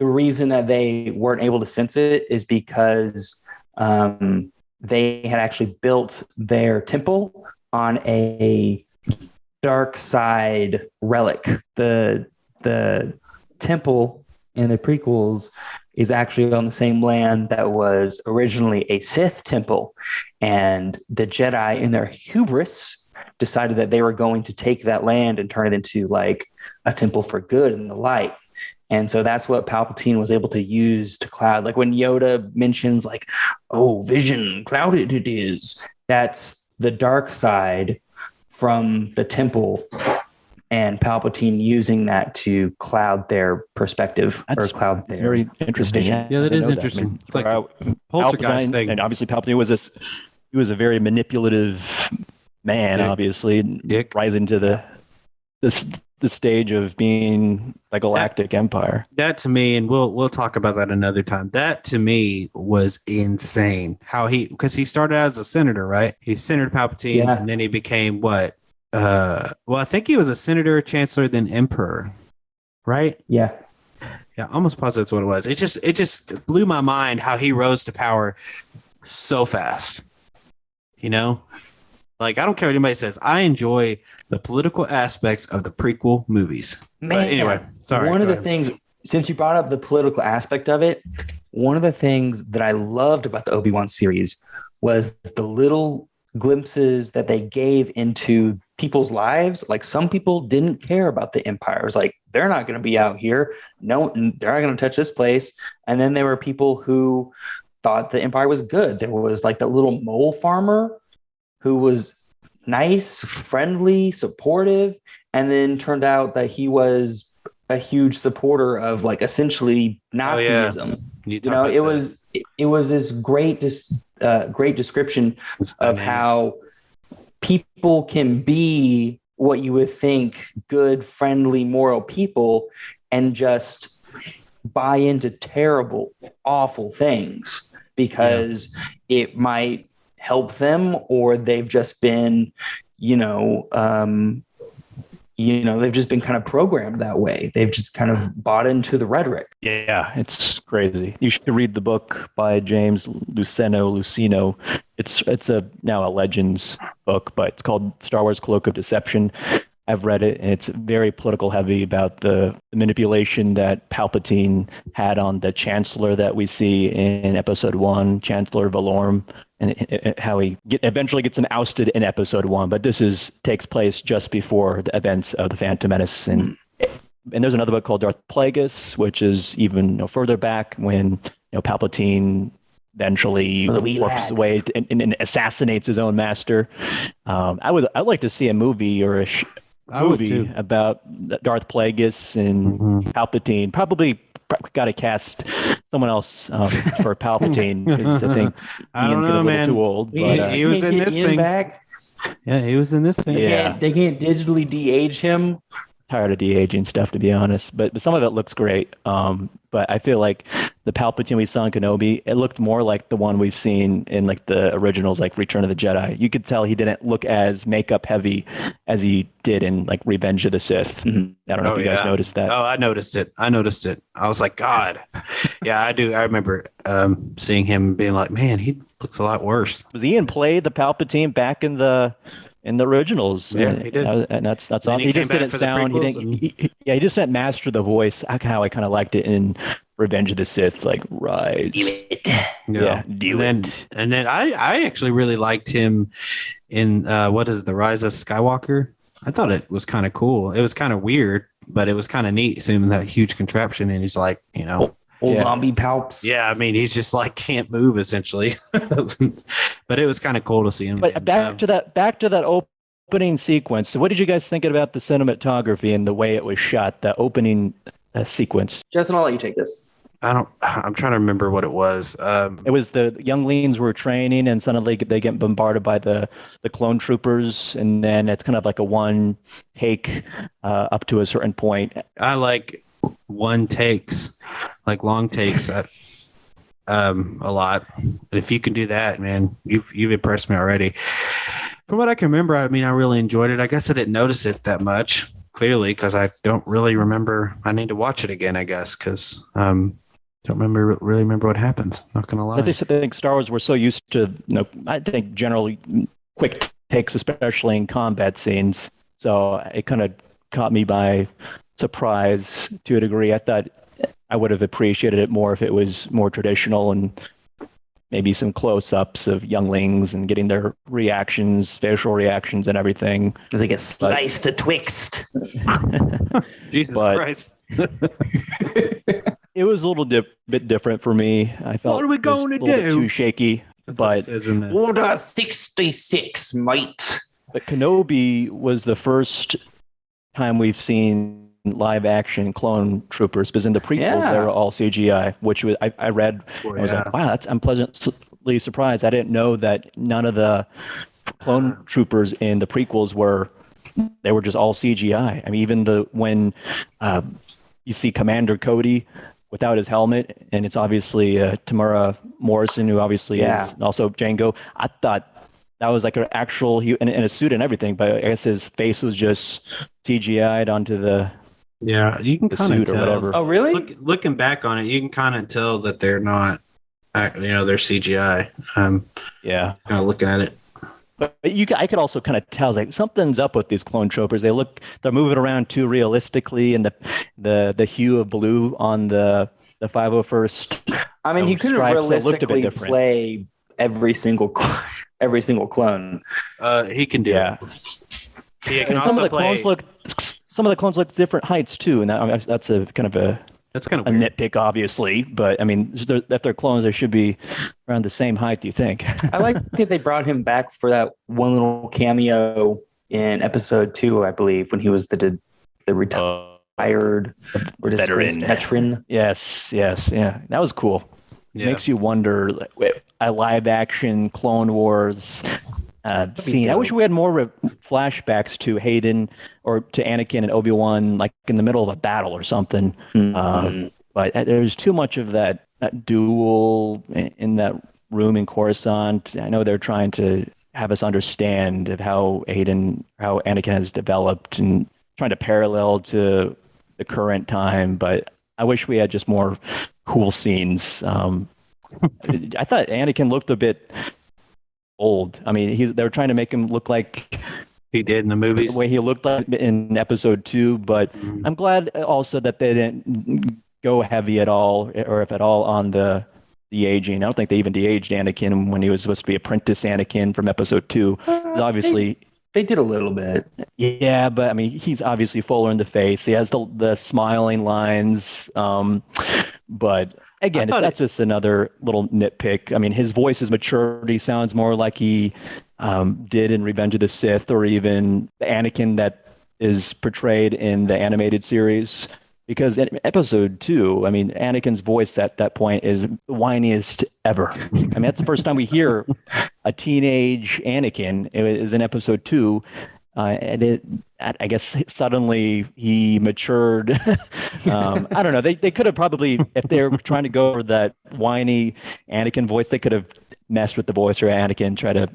the reason that they weren't able to sense it is because they had actually built their temple on a dark side relic. The temple in the prequels is actually on the same land that was originally a Sith temple, and the Jedi, in their hubris, decided that they were going to take that land and turn it into like a temple for good and the light. And so that's what Palpatine was able to use to cloud. Like when Yoda mentions like, oh, vision clouded it is, that's the dark side from the temple, and Palpatine using that to cloud their perspective. That's cloud their very interesting. Yeah, that is interesting. I mean, it's like a poltergeist thing. And obviously Palpatine was a very manipulative man, obviously, rising to the stage of being a galactic empire. That to me, and we'll talk about that another time. That to me was insane. How because he started out as a senator, right? He senator Palpatine, and then he became what? I think he was a senator, chancellor, then emperor, right? Yeah, almost positive that's what it was. It just blew my mind how he rose to power so fast. Like, I don't care what anybody says. I enjoy the political aspects of the prequel movies. Man, but anyway, sorry. One of the things, since you brought up the political aspect of it, one of the things that I loved about the Obi-Wan series was the little glimpses that they gave into people's lives. Like, some people didn't care about the Empire. It was like, they're not going to be out here. No, they're not going to touch this place. And then there were people who thought the Empire was good. There was like the little mole farmer who was nice, friendly, supportive, and then turned out that he was a huge supporter of like essentially Nazism. It was this great description of how people can be what you would think good, friendly, moral people and just buy into terrible, awful things because it might help them, or they've just been, they've just been kind of programmed that way. They've just kind of bought into the rhetoric. Yeah, it's crazy. You should read the book by James Luceno. It's now a Legends book, but it's called Star Wars Cloak of Deception. I've read it, and it's very political heavy about the manipulation that Palpatine had on the Chancellor that we see in Episode 1, Chancellor Valorum, and how he eventually gets him ousted in Episode 1. But this takes place just before the events of the Phantom Menace. And there's another book called Darth Plagueis, which is even further back when Palpatine eventually works away and assassinates his own master. I'd like to see a movie or a movie about Darth Plagueis and Palpatine. Probably got to cast someone else for Palpatine, because I think Ian's getting a little too old. But, he was in this thing. Yeah, he was in this thing. They can't digitally de-age him. Tired of de-aging stuff, to be honest, but some of it looks great. But I feel like the Palpatine we saw in Kenobi, it looked more like the one we've seen in like the originals, like Return of the Jedi. You could tell he didn't look as makeup heavy as he did in like Revenge of the Sith. I don't know if you guys noticed that. Oh, I noticed it. I was like, God. Yeah, I do. I remember seeing him being like, man, he looks a lot worse. Was Ian played the Palpatine back in the originals? Yeah, he did. And that's all. He just didn't sound. He just didn't master the voice. How I kind of liked it in Revenge of the Sith, like Rise. Do it. And then I actually really liked him in the Rise of Skywalker. I thought it was kind of cool. It was kind of weird, but it was kind of neat seeing that huge contraption, and he's like, zombie palps. Yeah, I mean, he's just like can't move essentially. But it was kind of cool to see him. But back to that opening sequence. So what did you guys think about the cinematography and the way it was shot? The opening sequence. Justin, I'll let you take this. I'm trying to remember what it was. It was the younglings were training, and suddenly they get bombarded by the clone troopers, and then it's kind of like a one take up to a certain point. I like one takes, like long takes a lot. If you can do that, man, you've impressed me already. From what I can remember, I mean, I really enjoyed it. I guess I didn't notice it that much, clearly, because I don't really remember. I need to watch it again, I guess, because don't really remember what happens. Not gonna lie. I think Star Wars, we're so used to, I think generally quick takes, especially in combat scenes. So it kind of caught me by surprise to a degree. I thought I would have appreciated it more if it was more traditional and maybe some close-ups of younglings and getting their reactions, facial reactions and everything. As they get sliced to twixt. Jesus Christ. It was a little bit different for me. I felt what are we going to do? Bit too shaky. But Order 66, mate. But Kenobi was the first time we've seen live action clone troopers, because in the prequels they were all CGI, which was I read. I was like, wow, I'm pleasantly surprised. I didn't know that none of the clone troopers in the prequels were just all CGI. I mean, even when you see Commander Cody without his helmet, and it's obviously Tamara Morrison, who obviously is also Jango. I thought that was like an actual, in a suit and everything, but I guess his face was just CGI'd onto the you can kind of tell. Or whatever. Oh, really? Looking back on it, you can kind of tell that they're not, they're CGI. Kind of looking at it. But I could also kind of tell, like, something's up with these clone troopers. They're moving around too realistically, and the hue of blue on the 501st. I mean, he couldn't realistically play every single clone. He can do it. He can and also some of the clones look different heights too, and that's a kind of a That's kind of a weird. nitpick, obviously, but I mean, if they're clones, they should be around the same height. Do you think? I like that they brought him back for that one little cameo in episode 2, I believe, when he was the retired or disgraced veteran. Yes, yeah, that was cool. Yeah. Makes you wonder, like, a live action Clone Wars scene. I wish we had more flashbacks to Hayden or to Anakin and Obi-Wan, like in the middle of a battle or something. But there's too much of that duel in that room in Coruscant. I know they're trying to have us understand of how Anakin has developed and trying to parallel to the current time. But I wish we had just more cool scenes. I thought Anakin looked a bit old. I mean, they were trying to make him look like he did in the movies, the way he looked like in episode 2. But I'm glad also that they didn't go heavy at all, or if at all, on the aging. I don't think they even de-aged Anakin when he was supposed to be apprentice Anakin from episode 2. Obviously, they did a little bit. Yeah, but I mean, he's obviously fuller in the face. He has the smiling lines. But again, that's just another little nitpick. I mean, his voice's maturity sounds more like he did in Revenge of the Sith, or even the Anakin that is portrayed in the animated series. Because in episode 2, I mean, Anakin's voice at that point is the whiniest ever. I mean, that's the first time we hear a teenage Anakin. It is in episode 2. And I guess suddenly he matured. I don't know. They could have probably, if they were trying to go for that whiny Anakin voice, they could have messed with the voice or Anakin, try to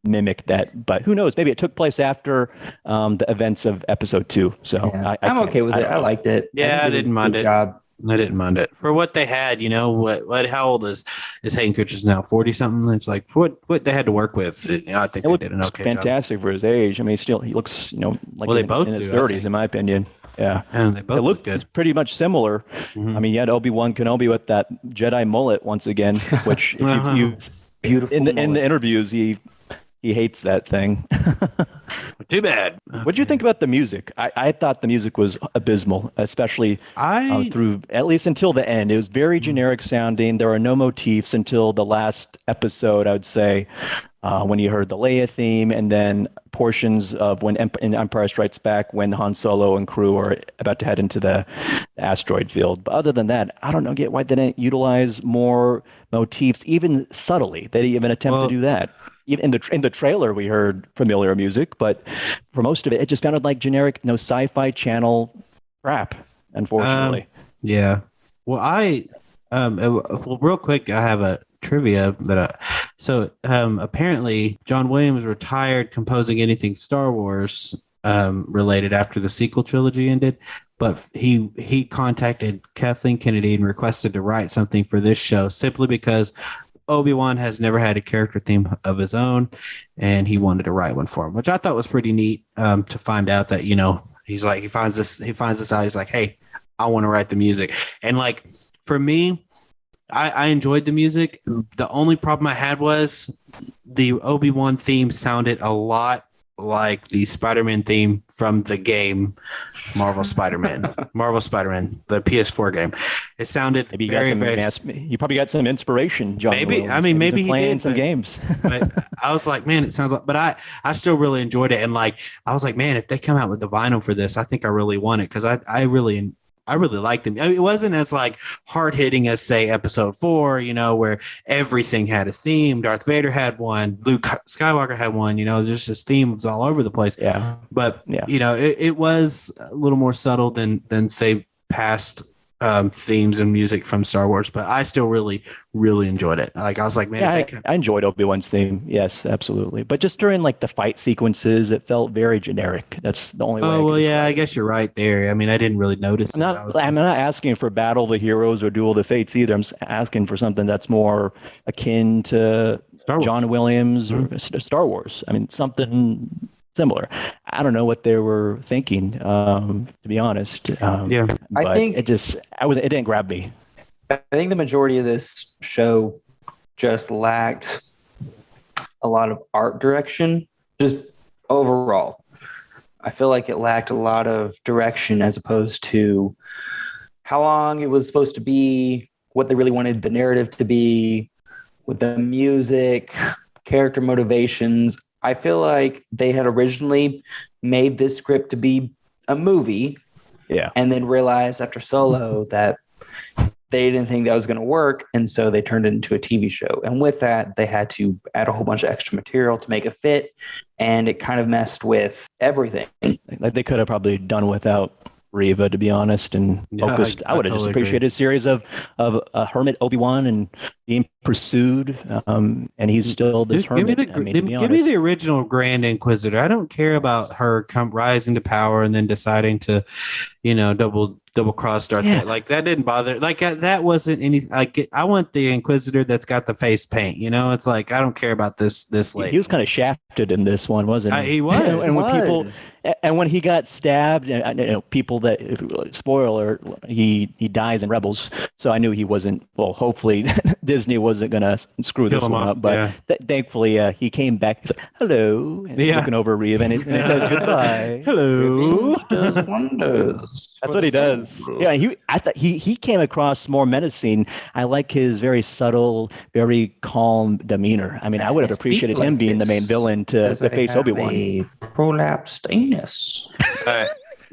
mimic that. But who knows? Maybe it took place after the events of episode 2. So yeah. I'm okay with it. I liked it. Yeah, I didn't mind it. I didn't mind it for what they had. You know what? How old is Hayden Christensen now? 40 something. It's like what they had to work with. I think they did an okay fantastic job. For his age. I mean, still he looks like they both in his 30s, in my opinion. Yeah, and they both look good. It's pretty much similar. Mm-hmm. I mean, you had Obi-Wan Kenobi with that Jedi mullet once again, which if you beautiful in the interviews he hates that thing. Too bad. What do you think about the music? I thought the music was abysmal, especially through at least until the end. It was very generic sounding. There were no motifs until the last episode, I would say, when you heard the Leia theme, and then portions of when in Empire Strikes Back, when Han Solo and crew are about to head into the asteroid field. But other than that, I don't know why they didn't utilize more motifs, even subtly. They didn't even attempt to do that. Even in the trailer, we heard familiar music, but for most of it, it just sounded like generic, Sci-Fi Channel crap. Unfortunately, yeah. Well, real quick, I have a trivia that apparently John Williams retired composing anything Star Wars related after the sequel trilogy ended, but he contacted Kathleen Kennedy and requested to write something for this show simply because Obi-Wan has never had a character theme of his own, and he wanted to write one for him, which I thought was pretty neat to find out that, he's like, he finds this out. He's like, hey, I want to write the music. And like, for me, I enjoyed the music. The only problem I had was the Obi-Wan theme sounded a lot like the Spider-Man theme from the game Marvel Spider-Man, the PS4 game. It sounded maybe you probably got some inspiration, John. Maybe Williams. I mean maybe he playing did some games. But I was like, man, it sounds like. But I still really enjoyed it, and like I was like, man, if they come out with the vinyl for this, I think I really want it because I really liked them. I mean, it wasn't as like hard hitting as say episode 4, where everything had a theme. Darth Vader had one, Luke Skywalker had one, just this theme was all over the place. Yeah. But it was a little more subtle than say past themes and music from Star Wars, but I still really, really enjoyed it. Like I was like, man, I enjoyed Obi-Wan's theme. Yes, absolutely. But just during like the fight sequences, it felt very generic. That's the only way. Oh well, yeah, I guess you're right there. I mean, I didn't really notice. I'm not asking for Battle of the Heroes or Duel of the Fates either. I'm asking for something that's more akin to John Williams or Star Wars. I mean, something similar. I don't know what they were thinking, to be honest. Yeah, but I think it didn't grab me. I think the majority of this show just lacked a lot of art direction, just overall. I feel like it lacked a lot of direction as opposed to how long it was supposed to be, what they really wanted the narrative to be, with the music, character motivations. I feel like they had originally made this script to be a movie. Yeah. And then realized after Solo that they didn't think that was going to work. And so they turned it into a TV show. And with that, they had to add a whole bunch of extra material to make it fit. And it kind of messed with everything. Like they could have probably done without Reva, to be honest, and focused. I would have just appreciated a series of hermit Obi-Wan and being pursued, and he's still this hermit. Give me the original Grand Inquisitor. I don't care about her rising to power and then deciding to, double cross Darth Vader. Like that didn't bother. Like that wasn't any. Like I want the Inquisitor that's got the face paint. It's like I don't care about this lady. He was kind of shafted in this one, wasn't he? He was. And when he got stabbed, people that spoiler, he dies in Rebels. So I knew he wasn't. Well, hopefully Disney wasn't gonna screw this one up. But thankfully, he came back. He's like, "Hello," and looking over Reva, and he says goodbye. Hello. Does wonders. That's what he does. Yeah, I thought he came across more menacing. I like his very subtle, very calm demeanor. I mean, I would have appreciated him being the main villain to face Obi-Wan. Prolapsed anus.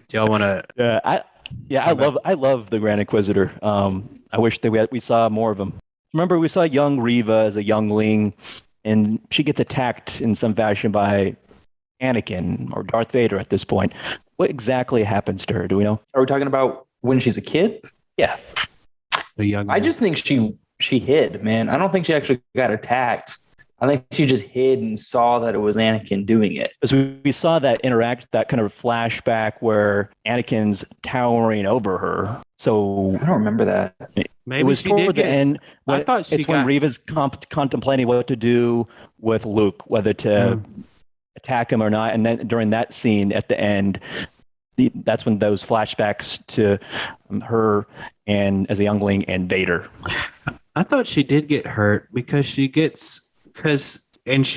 Do y'all want to? I love the Grand Inquisitor. I wish that we saw more of him. Remember, we saw young Reva as a youngling, and she gets attacked in some fashion by Anakin or Darth Vader at this point. What exactly happens to her? Do we know? Are we talking about when she's a kid? Yeah. I just think she hid, man. I don't think she actually got attacked. I think she just hid and saw that it was Anakin doing it. Because we saw that kind of flashback where Anakin's towering over her. So I don't remember that. Maybe it was toward the end. I thought when Reva's contemplating what to do with Luke, whether to attack him or not. And then during that scene at the end, that's when those flashbacks to her and as a youngling and Vader. I thought she did get hurt because she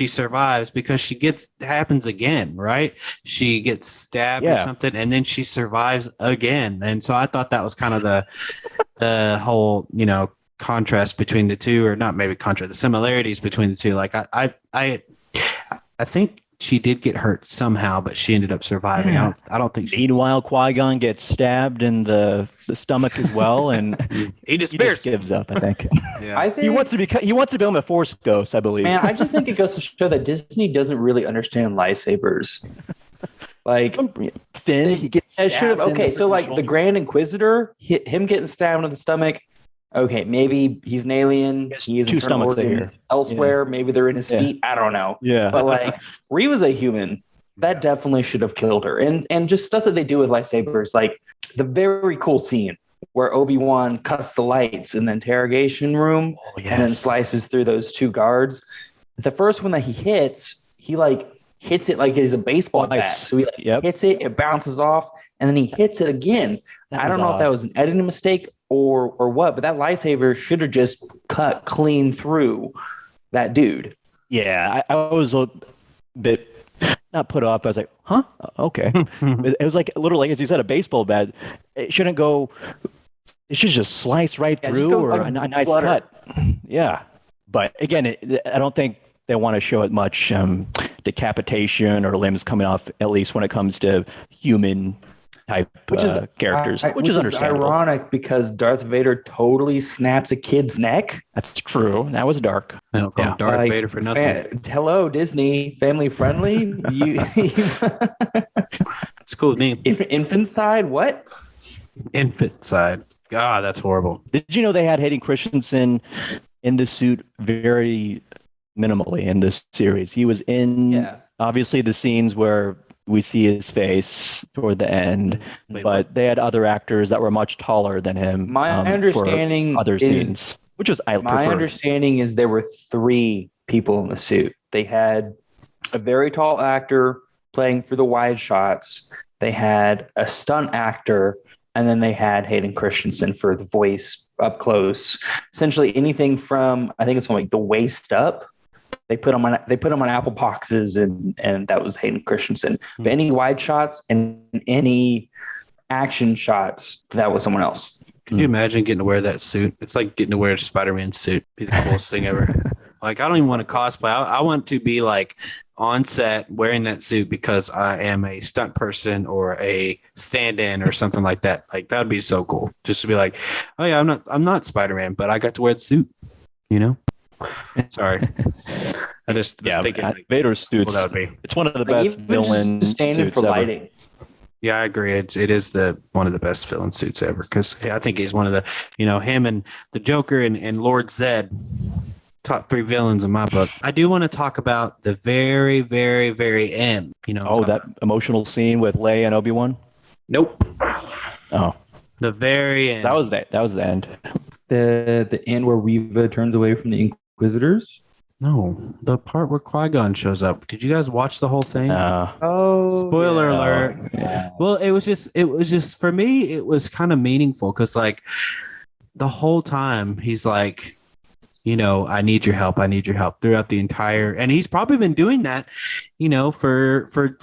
survives because happens again, right? She gets stabbed or something, and then she survives again. And so I thought that was kind of the whole, contrast between the two, or not maybe contrast, the similarities between the two. Like I think she did get hurt somehow, but she ended up surviving. Yeah. I don't think. Meanwhile, Qui-Gon gets stabbed in the stomach as well, and he just gives up. I think. Yeah. I think he wants to become a Force ghost. I believe. Man, I just think it goes to show that Disney doesn't really understand lightsabers. Like Finn, he gets stabbed. Okay, so like the Grand Inquisitor, him getting stabbed in the stomach. Okay, maybe he's an alien. He has internal organs elsewhere. Yeah. Maybe they're in his feet. I don't know. Yeah. But like Reva's a human. That definitely should have killed her. And just stuff that they do with lightsabers, like the very cool scene where Obi-Wan cuts the lights in the interrogation room and then slices through those two guards. The first one that he hits it like it's a baseball bat. So he hits it, it bounces off, and then he hits it again. I don't know if that was an editing mistake or what, but that lightsaber should have just cut clean through that dude. Yeah, I was a bit not put off. I was like, huh? Okay. It was like literally, as you said, a baseball bat. It shouldn't go. It should just slice right through or a nice cut. Yeah. But again, I don't think they want to show it much decapitation or limbs coming off, at least when it comes to human type characters, which is understandable. Ironic because Darth Vader totally snaps a kid's neck. That's true. That was dark. Darth Vader for nothing. Hello, Disney, family friendly. It's cool name. Infant side, what? Infant side. God, that's horrible. Did you know they had Hayden Christensen in the suit very minimally in this series? He was in obviously the scenes where we see his face toward the end, but they had other actors that were much taller than him. My understanding other scenes, which is my understanding is there were 3 people in the suit. They had a very tall actor playing for the wide shots. They had a stunt actor, and then they had Hayden Christensen for the voice up close. Essentially anything from, I think it's from like the waist up. They put them on apple boxes, and that was Hayden Christensen. Mm-hmm. But any wide shots and any action shots, that was someone else. Can you imagine getting to wear that suit? It's like getting to wear a Spider-Man suit. Be the coolest thing ever. Like, I don't even want to cosplay. I want to be like on set wearing that suit because I am a stunt person or a stand-in or something like that. Like, that would be so cool. Just to be like, oh yeah, I'm not Spider-Man, but I got to wear the suit. You know? Sorry. I just was thinking like, Vader's suits. that would be. It's one of the best villain standing suits for ever. lighting. Yeah, I agree. It is one of the best villain suits ever because I think he's one of the, him and the Joker and Lord Zed, top 3 villains in my book. I do want to talk about the very, very, very end. That emotional scene with Leia and Obi-Wan. Nope. Oh, the very end. That was the end. The end where Reva turns away from the Inquisitors. No, the part where Qui-Gon shows up. Did you guys watch the whole thing? Oh, spoiler alert. Yeah. Well, it was just for me, it was kind of meaningful because like the whole time he's like, I need your help. I need your help throughout the entire, and he's probably been doing that, for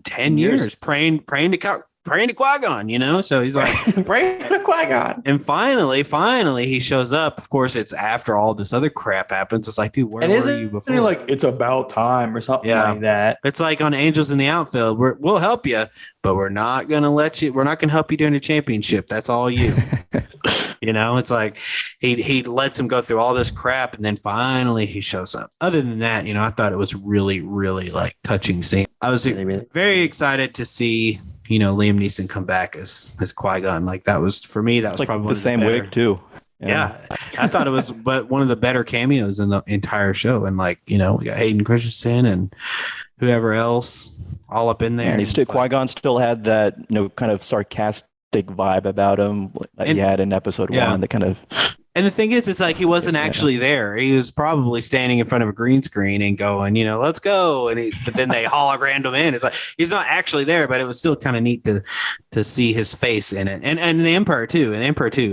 10 years, praying to Qui-Gon, so he's like praying to Qui-Gon. And finally he shows up. Of course, it's after all this other crap happens. It's like, dude, where were you before? Like, it's about time or something like that. It's like on Angels in the Outfield. We'll help you, but we're not going to help you during the championship. That's all you. It's like he lets him go through all this crap, and then finally he shows up. Other than that, I thought it was really, really like touching scene. I was very excited to see, Liam Neeson come back as Qui-Gon. Like, that was, for me, that was like probably the same wig too. Yeah. I thought it was one of the better cameos in the entire show. And like, we got Hayden Christensen and whoever else all up in there. And Qui-Gon still had that, kind of sarcastic vibe about him that he had in episode 1. That kind of. And the thing is, it's like he wasn't actually there. He was probably standing in front of a green screen and going, let's go. But then they hologrammed him in. It's like he's not actually there, but it was still kind of neat to see his face in it. And the Emperor too.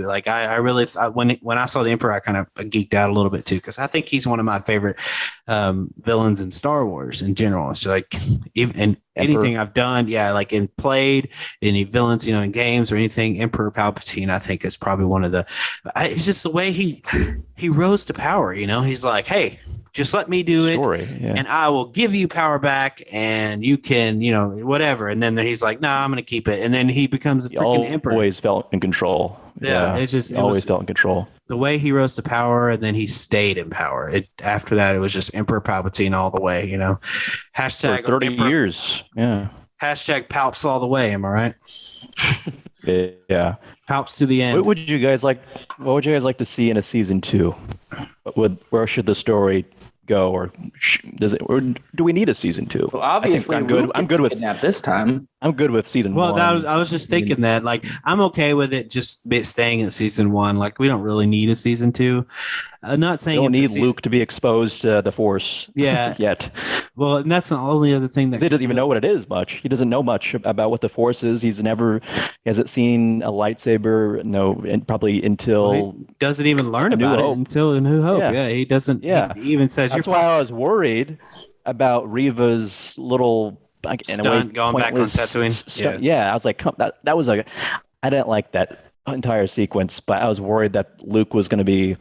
Like I really when I saw the Emperor, I kind of geeked out a little bit too, because I think he's one of my favorite villains in Star Wars in general. It's like even anything I've done, like in played any villains, in games or anything, Emperor Palpatine, I think is probably one of the. It's just the way he rose to power. He's like, hey, just let me do it, and I will give you power back, and you can, whatever. And then he's like, no, I'm going to keep it, and then he becomes a freaking emperor. Always felt in control. Yeah, it always felt in control. The way he rose to power, and then he stayed in power. After that, it was just Emperor Palpatine all the way. Hashtag for 30 years. Yeah. Hashtag Palps all the way. Am I right? Yeah. Palps to the end. What would you guys like to see in a season 2? Where should the story go, or do we need a season 2? Well, obviously, I'm good with kidnapped this time. I'm good with season 1. Well, I was just thinking that, like, I'm okay with it just staying at season 1. Like, we don't really need a season 2. I'm not saying you don't need Luke to be exposed to the Force. Yet. Well, and that's the only other thing that he doesn't even know what it is much. He doesn't know much about what the Force is. He hasn't seen a lightsaber. No, and probably until he doesn't even learn about it until A New Hope. Yeah, he doesn't. Yeah, he even says that's why I was worried about Reva's little. Stunt going back on Tatooine. I was like, that was I didn't like that entire sequence, but I was worried that Luke was going to be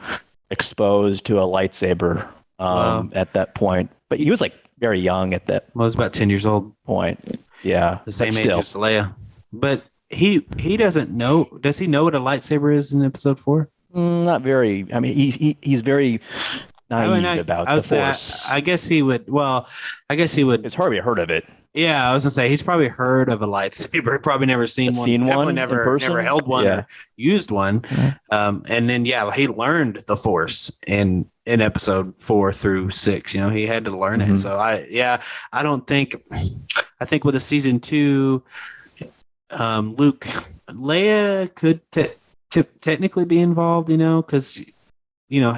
exposed to a lightsaber at that point. But he was like very young at that. Well, he was about 10 years old. Point. Yeah, the same age as Leia. But he doesn't know. Does he know what a lightsaber is in episode 4? Not very. I mean, he's very naive about the Force. I guess he would. Well, I guess he would. He's probably heard of it. Yeah, I was gonna say he's probably heard of a lightsaber. Probably never seen one. Definitely never held one or used one. And then he learned the Force in episode 4 through 6. He had to learn it. So I don't think. I think with a season 2, Leia could technically be involved. Because.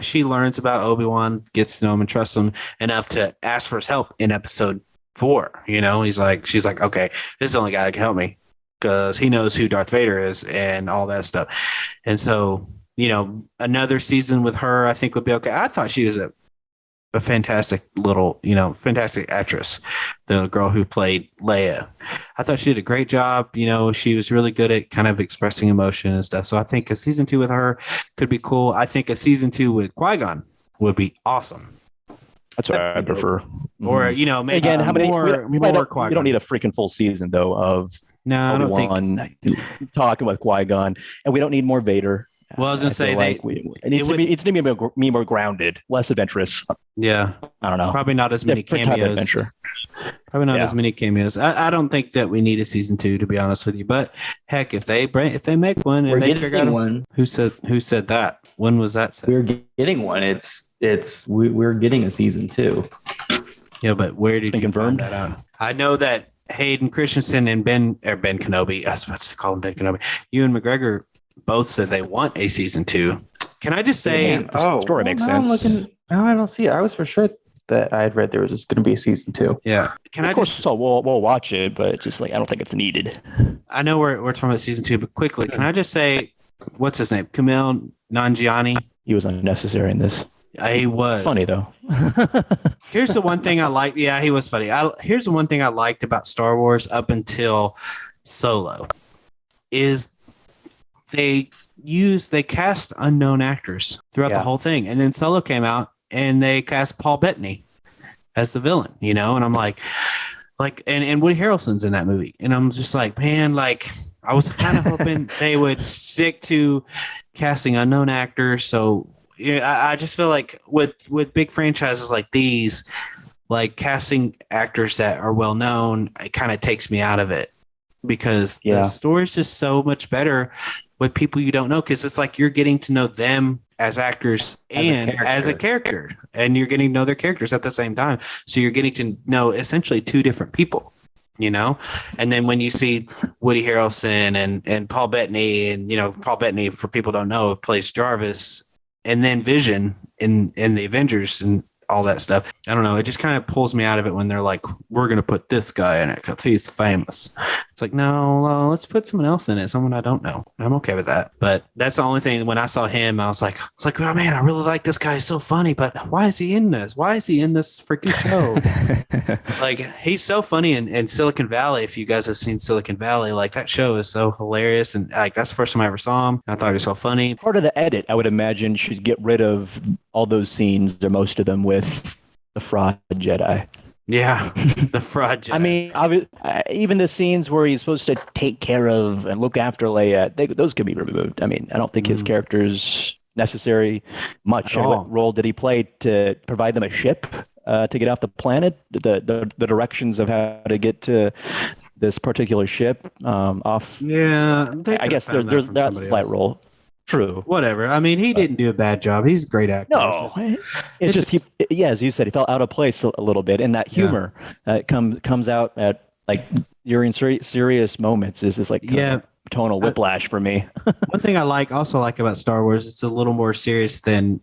She learns about Obi-Wan, gets to know him and trusts him enough to ask for his help in episode 4. She's like, okay, this is the only guy that can help me because he knows who Darth Vader is and all that stuff. And so, another season with her, I think would be okay. I thought she was a fantastic fantastic actress, the girl who played Leia. I thought she did a great job. She was really good at kind of expressing emotion and stuff. So I think a season 2 with her could be cool. I think a season 2 with Qui-Gon would be awesome. That's what I prefer. Or, maybe again, how many more Qui-Gon. You don't need a freaking full season though of No, Obi-Wan I don't think talking with Qui-Gon, and we don't need more Vader. Well, I was gonna say it needs to be more grounded, less adventurous. Yeah, I don't know. Probably not as many cameos. Probably not as many cameos. I don't think that we need a season 2, to be honest with you. But heck, if they make one and they figure out one, who said that? When was that said? We're getting one. We're getting a season 2. Yeah, but where did you confirmed? find that out? I know that Hayden Christensen and Ben Kenobi. I was about to call him Ben Kenobi. Ewan McGregor both said they want a season 2. Can I just say, the story makes sense. No, I don't see it. I was for sure that I had read there was just going to be a season 2. Yeah. We'll watch it, but it's just I don't think it's needed. I know we're talking about season 2, but quickly, can I just say, what's his name? Kumail Nanjiani. He was unnecessary in this. He was. It's funny though. Here's the one thing I liked. Yeah, he was funny. Here's the one thing I liked about Star Wars up until Solo is they cast unknown actors throughout the whole thing. And then Solo came out and they cast Paul Bettany as the villain, and I'm like, and Woody Harrelson's in that movie. And I'm just like, man, I was kind of hoping they would stick to casting unknown actors. So I just feel like with big franchises like these, casting actors that are well known, it kind of takes me out of it because the story's just so much better with people you don't know, because it's like you're getting to know them as actors and as a character, and you're getting to know their characters at the same time. So you're getting to know essentially two different people, and then when you see Woody Harrelson and Paul Bettany, and Paul Bettany, for people who don't know, plays Jarvis, and then Vision in the Avengers and all that stuff. I don't know. It just kind of pulls me out of it when they're like, we're going to put this guy in it because he's famous. It's like, no, let's put someone else in it. Someone I don't know. I'm okay with that. But that's the only thing. When I saw him, I was like, oh man, I really like this guy. He's so funny, but why is he in this? Why is he in this freaking show? He's so funny in Silicon Valley. If you guys have seen Silicon Valley, that show is so hilarious. And that's the first time I ever saw him. I thought he was so funny. Part of the edit, I would imagine, should get rid of all those scenes, or most of them, with the fraud Jedi. Yeah, the fraud Jedi. I mean, even the scenes where he's supposed to take care of and look after Leia, those could be removed. I mean, I don't think his character's necessary much. What role did he play to provide them a ship to get off the planet? The directions of how to get to this particular ship off. Yeah, I guess there's that slight role. True. Whatever. I mean, he didn't do a bad job. He's a great actor. No, as you said, he fell out of place a little bit, and that humor comes out at during serious moments. Is just tonal whiplash for me. One thing I also like about Star Wars, it's a little more serious than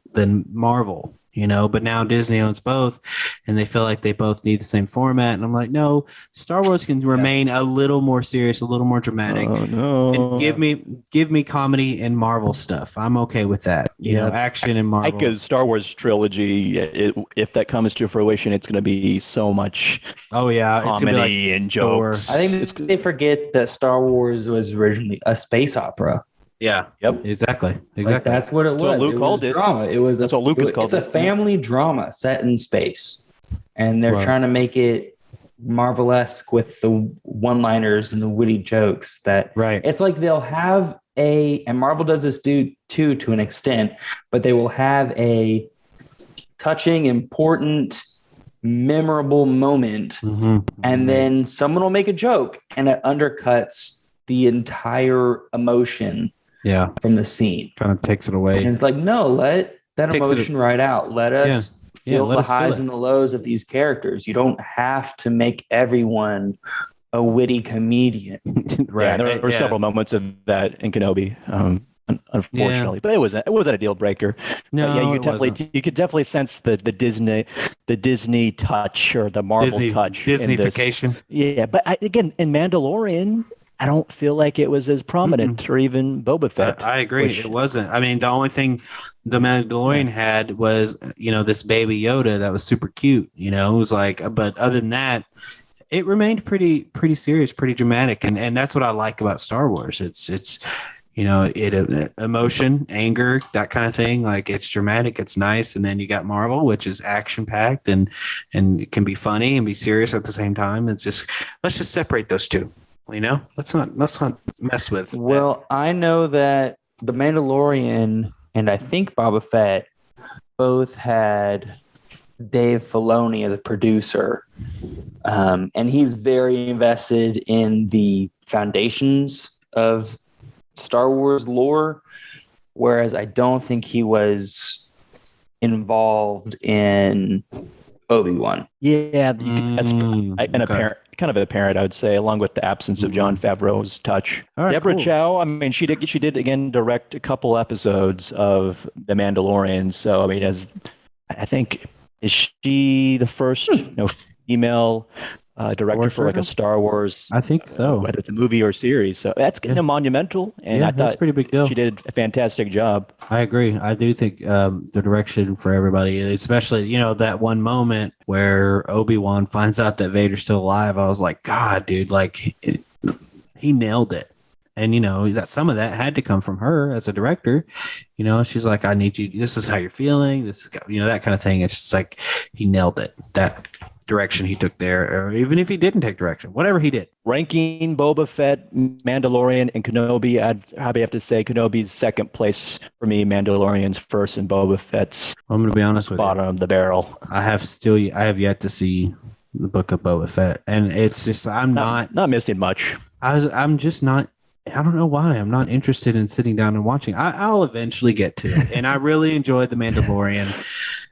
Marvel. But now Disney owns both, and they feel like they both need the same format. And I'm like, no, Star Wars can remain a little more serious, a little more dramatic. Oh, no. And give me comedy and Marvel stuff. I'm okay with that. Action and Marvel. Because Star Wars trilogy, if that comes to fruition, it's going to be so much. Oh yeah, comedy and jokes. I think they forget that Star Wars was originally a space opera. Yeah. Yep. Exactly. That's what it was. What Luke called it. Drama. That's what Lucas called it. It's a family drama set in space, and they're trying to make it Marvel-esque with the one-liners and the witty jokes. It's like they'll have and Marvel does this too to an extent, but they will have a touching, important, memorable moment, and then someone will make a joke, and it undercuts the entire emotion. Yeah, from the scene, kind of takes it away. And it's like, no, let that emotion ride out. Let us feel the highs and the lows of these characters. You don't have to make everyone a witty comedian. Right. Yeah, there were several moments of that in Kenobi, unfortunately, but it wasn't a deal breaker. No, you could definitely sense the Disney touch, or the Marvel touch, Disneyfication. Yeah, but again, in Mandalorian, I don't feel like it was as prominent, or even Boba Fett. I agree. It wasn't. I mean, the only thing the Mandalorian had was, this baby Yoda that was super cute. It was like, but other than that, it remained pretty serious, pretty dramatic, and that's what I like about Star Wars. It's emotion, anger, that kind of thing. Like, it's dramatic, it's nice, and then you got Marvel, which is action packed and it can be funny and be serious at the same time. It's just, let's just separate those two. Let's not mess with. Well, I know that The Mandalorian and I think Boba Fett both had Dave Filoni as a producer, and he's very invested in the foundations of Star Wars lore, whereas I don't think he was involved in Obi-Wan. Yeah, that's apparent, kind of apparent, I would say, along with the absence of Jon Favreau's touch. Right, Deborah cool. Chow, I mean, she did again direct a couple episodes of The Mandalorian. So, I mean, is she the first female director for like a Star Wars? I think so. Whether it's a movie or series. So that's monumental. And I thought that's a pretty big deal. She did a fantastic job. I agree. I do think the direction for everybody, especially, that one moment where Obi-Wan finds out that Vader's still alive. I was like, God, dude, like he nailed it. And, that some of that had to come from her as a director. She's like, I need you. This is how you're feeling. This is, that kind of thing. It's just like he nailed it. That direction he took there, or even if he didn't take direction, whatever he did. Ranking Boba Fett, Mandalorian, and Kenobi, I'd probably have to say Kenobi's second place for me, Mandalorian's first, and Boba Fett's I'm going to be honest with you. Bottom of the barrel. I have yet to see the Book of Boba Fett, and it's just I'm not missing much. I'm just not. I don't know why I'm not interested in sitting down and watching. I'll eventually get to it, and I really enjoyed The Mandalorian.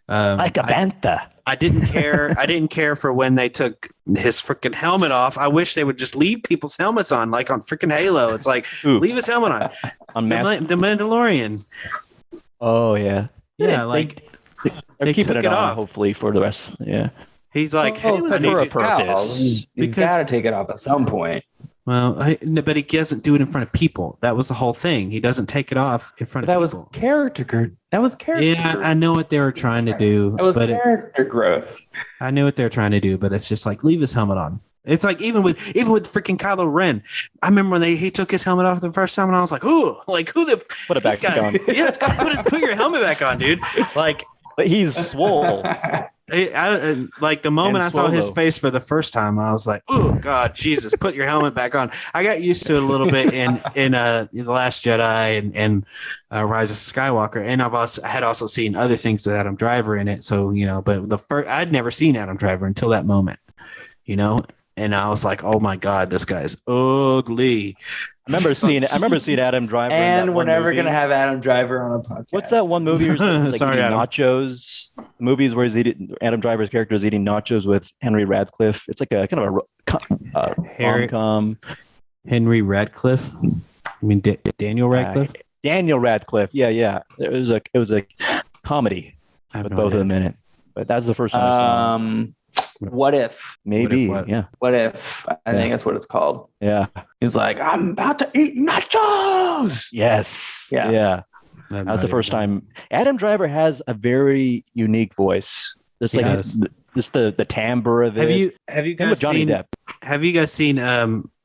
Like a bantha. I didn't care. I didn't care for when they took his freaking helmet off. I wish they would just leave people's helmets on, like on freaking Halo. It's like, leave his helmet on. The Mandalorian. Oh yeah, yeah. They're keeping it on, off. Hopefully for the rest. Yeah. He's like, I need for a purpose. He's got to take it off at some point. Well, but he doesn't do it in front of people. That was the whole thing. He doesn't take it off in front of people. That was character. Yeah, I know what they were trying to do. That was character growth. I knew what they were trying to do, but it's just like, leave his helmet on. It's like even with freaking Kylo Ren. I remember when he took his helmet off the first time, and I was like, ooh, like who the put it back on? Yeah, put your helmet back on, dude. Like, but he's swole. Like the moment I saw his face for the first time, I was like, "Oh God, Jesus! Put your helmet back on." I got used to it a little bit in The Last Jedi and Rise of Skywalker, and I had also seen other things with Adam Driver in it. So but I'd never seen Adam Driver until that moment, and I was like, "Oh my God, this guy's ugly." I remember seeing Adam Driver. And we're never going to have Adam Driver on a podcast. What's that one movie where he's like Sorry, eating nachos? Movies where Adam Driver's character is eating nachos with Henry Radcliffe. It's like a kind of a rom-com. Henry Radcliffe? I mean, Daniel Radcliffe? Daniel Radcliffe. Yeah. It was a comedy with both of them in it. But that's the first time I saw him. What if? Maybe, what if, yeah. What if? I think that's what it's called. Yeah. He's like, I'm about to eat nachos. Yes. Yeah. That was the first time. Adam Driver has a very unique voice. Just like just the timbre of it. Have you guys Johnny seen Depp? Have you guys seen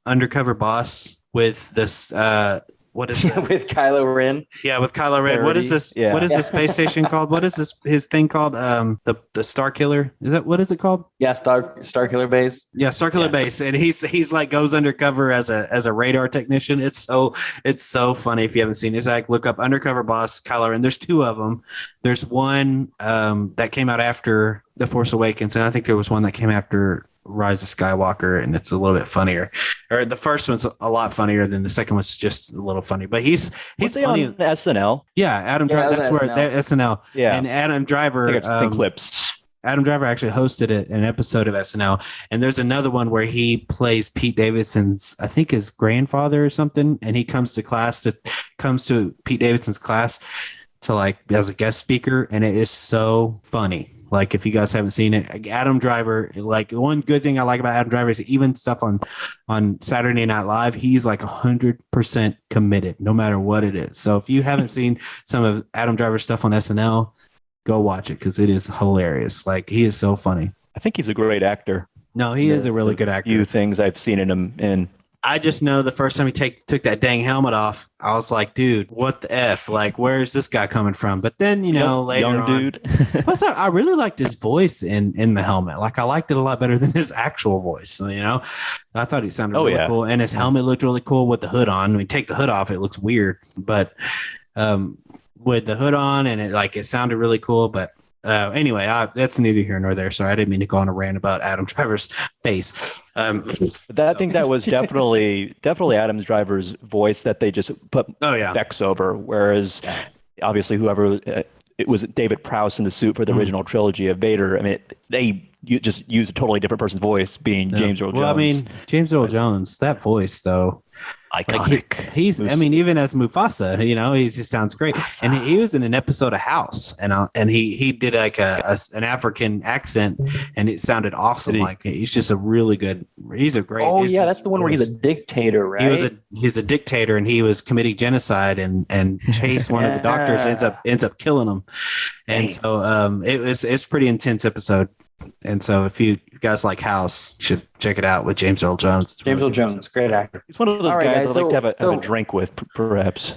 Undercover Boss with this what is that? With Kylo Ren? Yeah, with Kylo Ren. What is this? Yeah. What is this space station called? What is his thing called? The Star Killer. What is it called? Yeah, Star Killer Base. Yeah, Star Killer Base. And he's like goes undercover as a radar technician. It's so funny if you haven't seen it. It's like look up Undercover Boss Kylo Ren. There's two of them. There's one that came out after The Force Awakens, and I think there was one that came after Rise of Skywalker, and it's a little bit funnier. Or the first one's a lot funnier than the second one's just a little funny. But he's funny on SNL. Yeah, Adam Driver. That's where SNL. Yeah, and Adam Driver. I think I've seen clips. Adam Driver actually hosted an episode of SNL, and there's another one where he plays Pete Davidson's, I think his grandfather or something, and he comes to Pete Davidson's class to like as a guest speaker, and it is so funny. Like if you guys haven't seen it, Adam Driver, like one good thing I like about Adam Driver is even stuff on Saturday Night Live, he's like 100% committed no matter what it is. So if you haven't seen some of Adam Driver's stuff on SNL, go watch it because it is hilarious. Like he is so funny. I think he's a great actor. No, he is a really good actor. Few things I've seen in him in. I just know the first time he took that dang helmet off, I was like, dude, what the F? Like, where's this guy coming from? But then, later young on, dude. plus I really liked his voice in the helmet. Like, I liked it a lot better than his actual voice. So, I thought he sounded really cool. And his helmet looked really cool with the hood on. I mean, take the hood off, it looks weird. But with the hood on and it sounded really cool. But anyway, that's neither here nor there. Sorry, I didn't mean to go on a rant about Adam Driver's face. I think that was definitely Adam Driver's voice that they just put effects over. Whereas obviously whoever it was David Prowse in the suit for the original trilogy of Vader. I mean, you just used a totally different person's voice, being James Earl Jones. Well, I mean, James Earl Jones, that voice though. Iconic. Even as Mufasa, he just sounds great. And he was in an episode of House, and he did like an African accent, and it sounded awesome. Like he's just a really good. He's a great. Oh yeah, that's the one where he's a dictator, right? He's a dictator, and he was committing genocide, and Chase, one of the doctors, ends up killing him, and so it's pretty intense episode. And so if you guys like House, you should check it out with James Earl Jones. James Earl Jones, great actor. He's one of those guys I'd like to have a drink with, perhaps.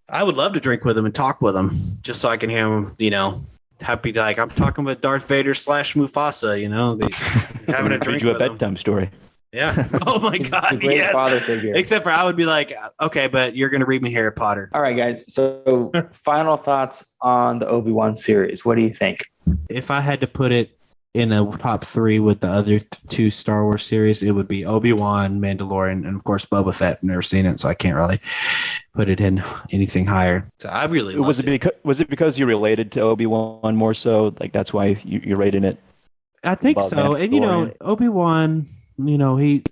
I would love to drink with him and talk with him just so I can hear him, happy like I'm talking with Darth Vader / Mufasa, having a drink Read you a with bedtime him. story. Yeah. Oh my God. A great father figure. Except for I would be like, okay, but you're going to read me Harry Potter. All right, guys. So final thoughts on the Obi-Wan series. What do you think? If I had to put it in a top 3 with the other 2 Star Wars series, it would be Obi-Wan, Mandalorian, and of course Boba Fett. I've never seen it, so I can't really put it in anything higher. So I really was it because you related to Obi-Wan more so? Like that's why you're rating it? I think so. And Obi-Wan,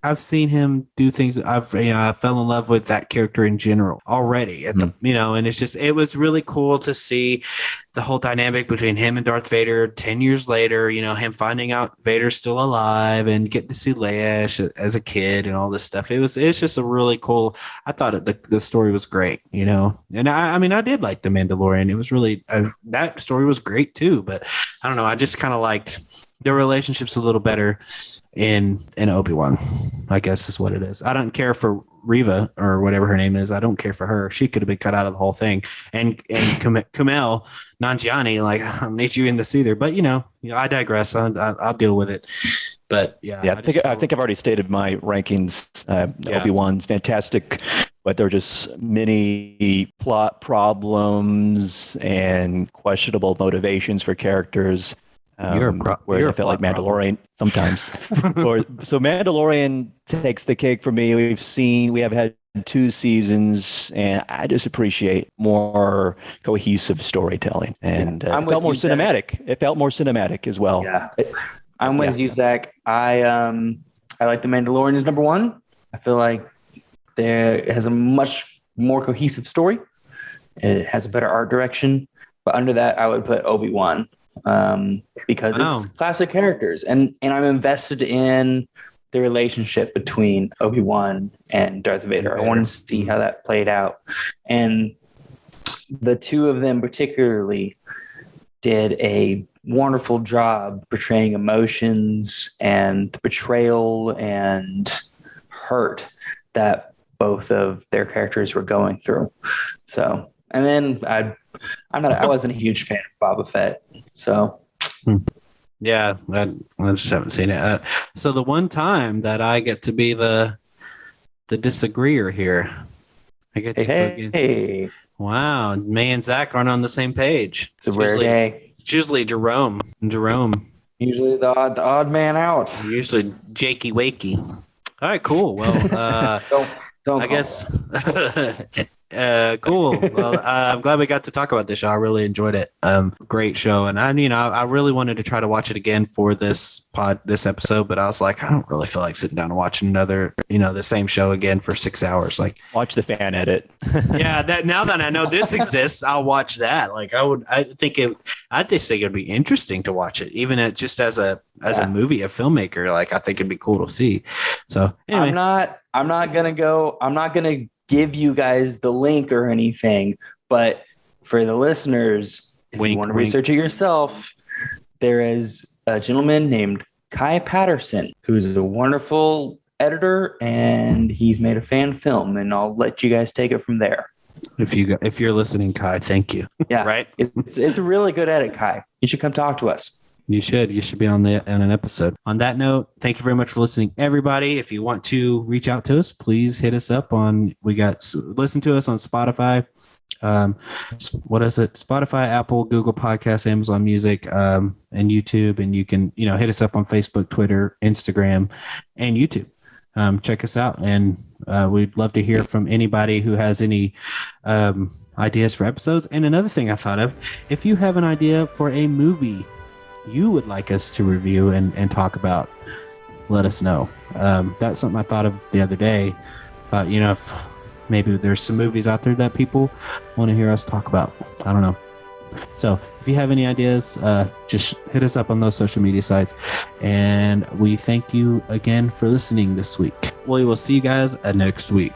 I've seen him do things. I fell in love with that character in general already and it was really cool to see the whole dynamic between him and Darth Vader 10 years later, him finding out Vader's still alive and getting to see Leia as a kid and all this stuff. It's just a really cool, I thought the story was great, and I did like The Mandalorian. It was really, that story was great too, but I don't know. I just kind of liked the relationships a little better in Obi-Wan, I guess is what it is. I don't care for Reva or whatever her name is. I don't care for her. She could have been cut out of the whole thing. And Kumail Nanjiani, like I don't need you in this either. But I digress. I'll deal with it. But I think I've already stated my rankings. Obi-Wan's fantastic, but there are just many plot problems and questionable motivations for characters. Where I felt like Mandalorian sometimes. So Mandalorian takes the cake for me. We have had 2 seasons, and I just appreciate more cohesive storytelling. And it felt more cinematic. Zach. It felt more cinematic as well. Yeah, I'm with you, Zach. I like The Mandalorian as number 1. I feel like it has a much more cohesive story. It has a better art direction. But under that, I would put Obi-Wan. Because it's classic characters and I'm invested in the relationship between Obi-Wan and Darth Vader. I wanted to see how that played out. And the 2 of them particularly did a wonderful job portraying emotions and the betrayal and hurt that both of their characters were going through. So, and then I wasn't a huge fan of Boba Fett. So, yeah, I just haven't seen it. So the one time that I get to be the disagreeer here, I get to hey. Wow, me and Zach aren't on the same page. It's a rare day. It's usually Jerome. Usually the odd man out. Usually Jakey Wakey. All right, cool. Well, don't I guess Cool. Well, I'm glad we got to talk about this show. I really enjoyed it. Great show, and I really wanted to try to watch it again for this episode, but I was like, I don't really feel like sitting down and watching another, the same show again for 6 hours. Like, watch the fan edit. yeah, that now that I know this exists, I'll watch that. Like, I think it'd be interesting to watch it, even just as a movie, a filmmaker. Like, I think it'd be cool to see. So anyway, I'm not gonna give you guys the link or anything, but for the listeners, if you want to research it yourself, there is a gentleman named Kai Patterson who's a wonderful editor, and he's made a fan film, and I'll let you guys take it from there. If you're listening, Kai, thank you. Yeah, right. It's a really good edit, Kai. You should come talk to us. You should be on an episode. On that note, thank you very much for listening, everybody. If you want to reach out to us, please hit us up listen to us on Spotify. What is it? Spotify, Apple, Google Podcasts, Amazon Music, and YouTube. And you can, hit us up on Facebook, Twitter, Instagram, and YouTube. Check us out. And we'd love to hear from anybody who has any ideas for episodes. And another thing I thought of, if you have an idea for a movie you would like us to review and talk about, let us know. That's something I thought of the other day. Thought, if maybe there's some movies out there that people want to hear us talk about. I don't know. So if you have any ideas, just hit us up on those social media sites. And we thank you again for listening this week. We will see you guys next week.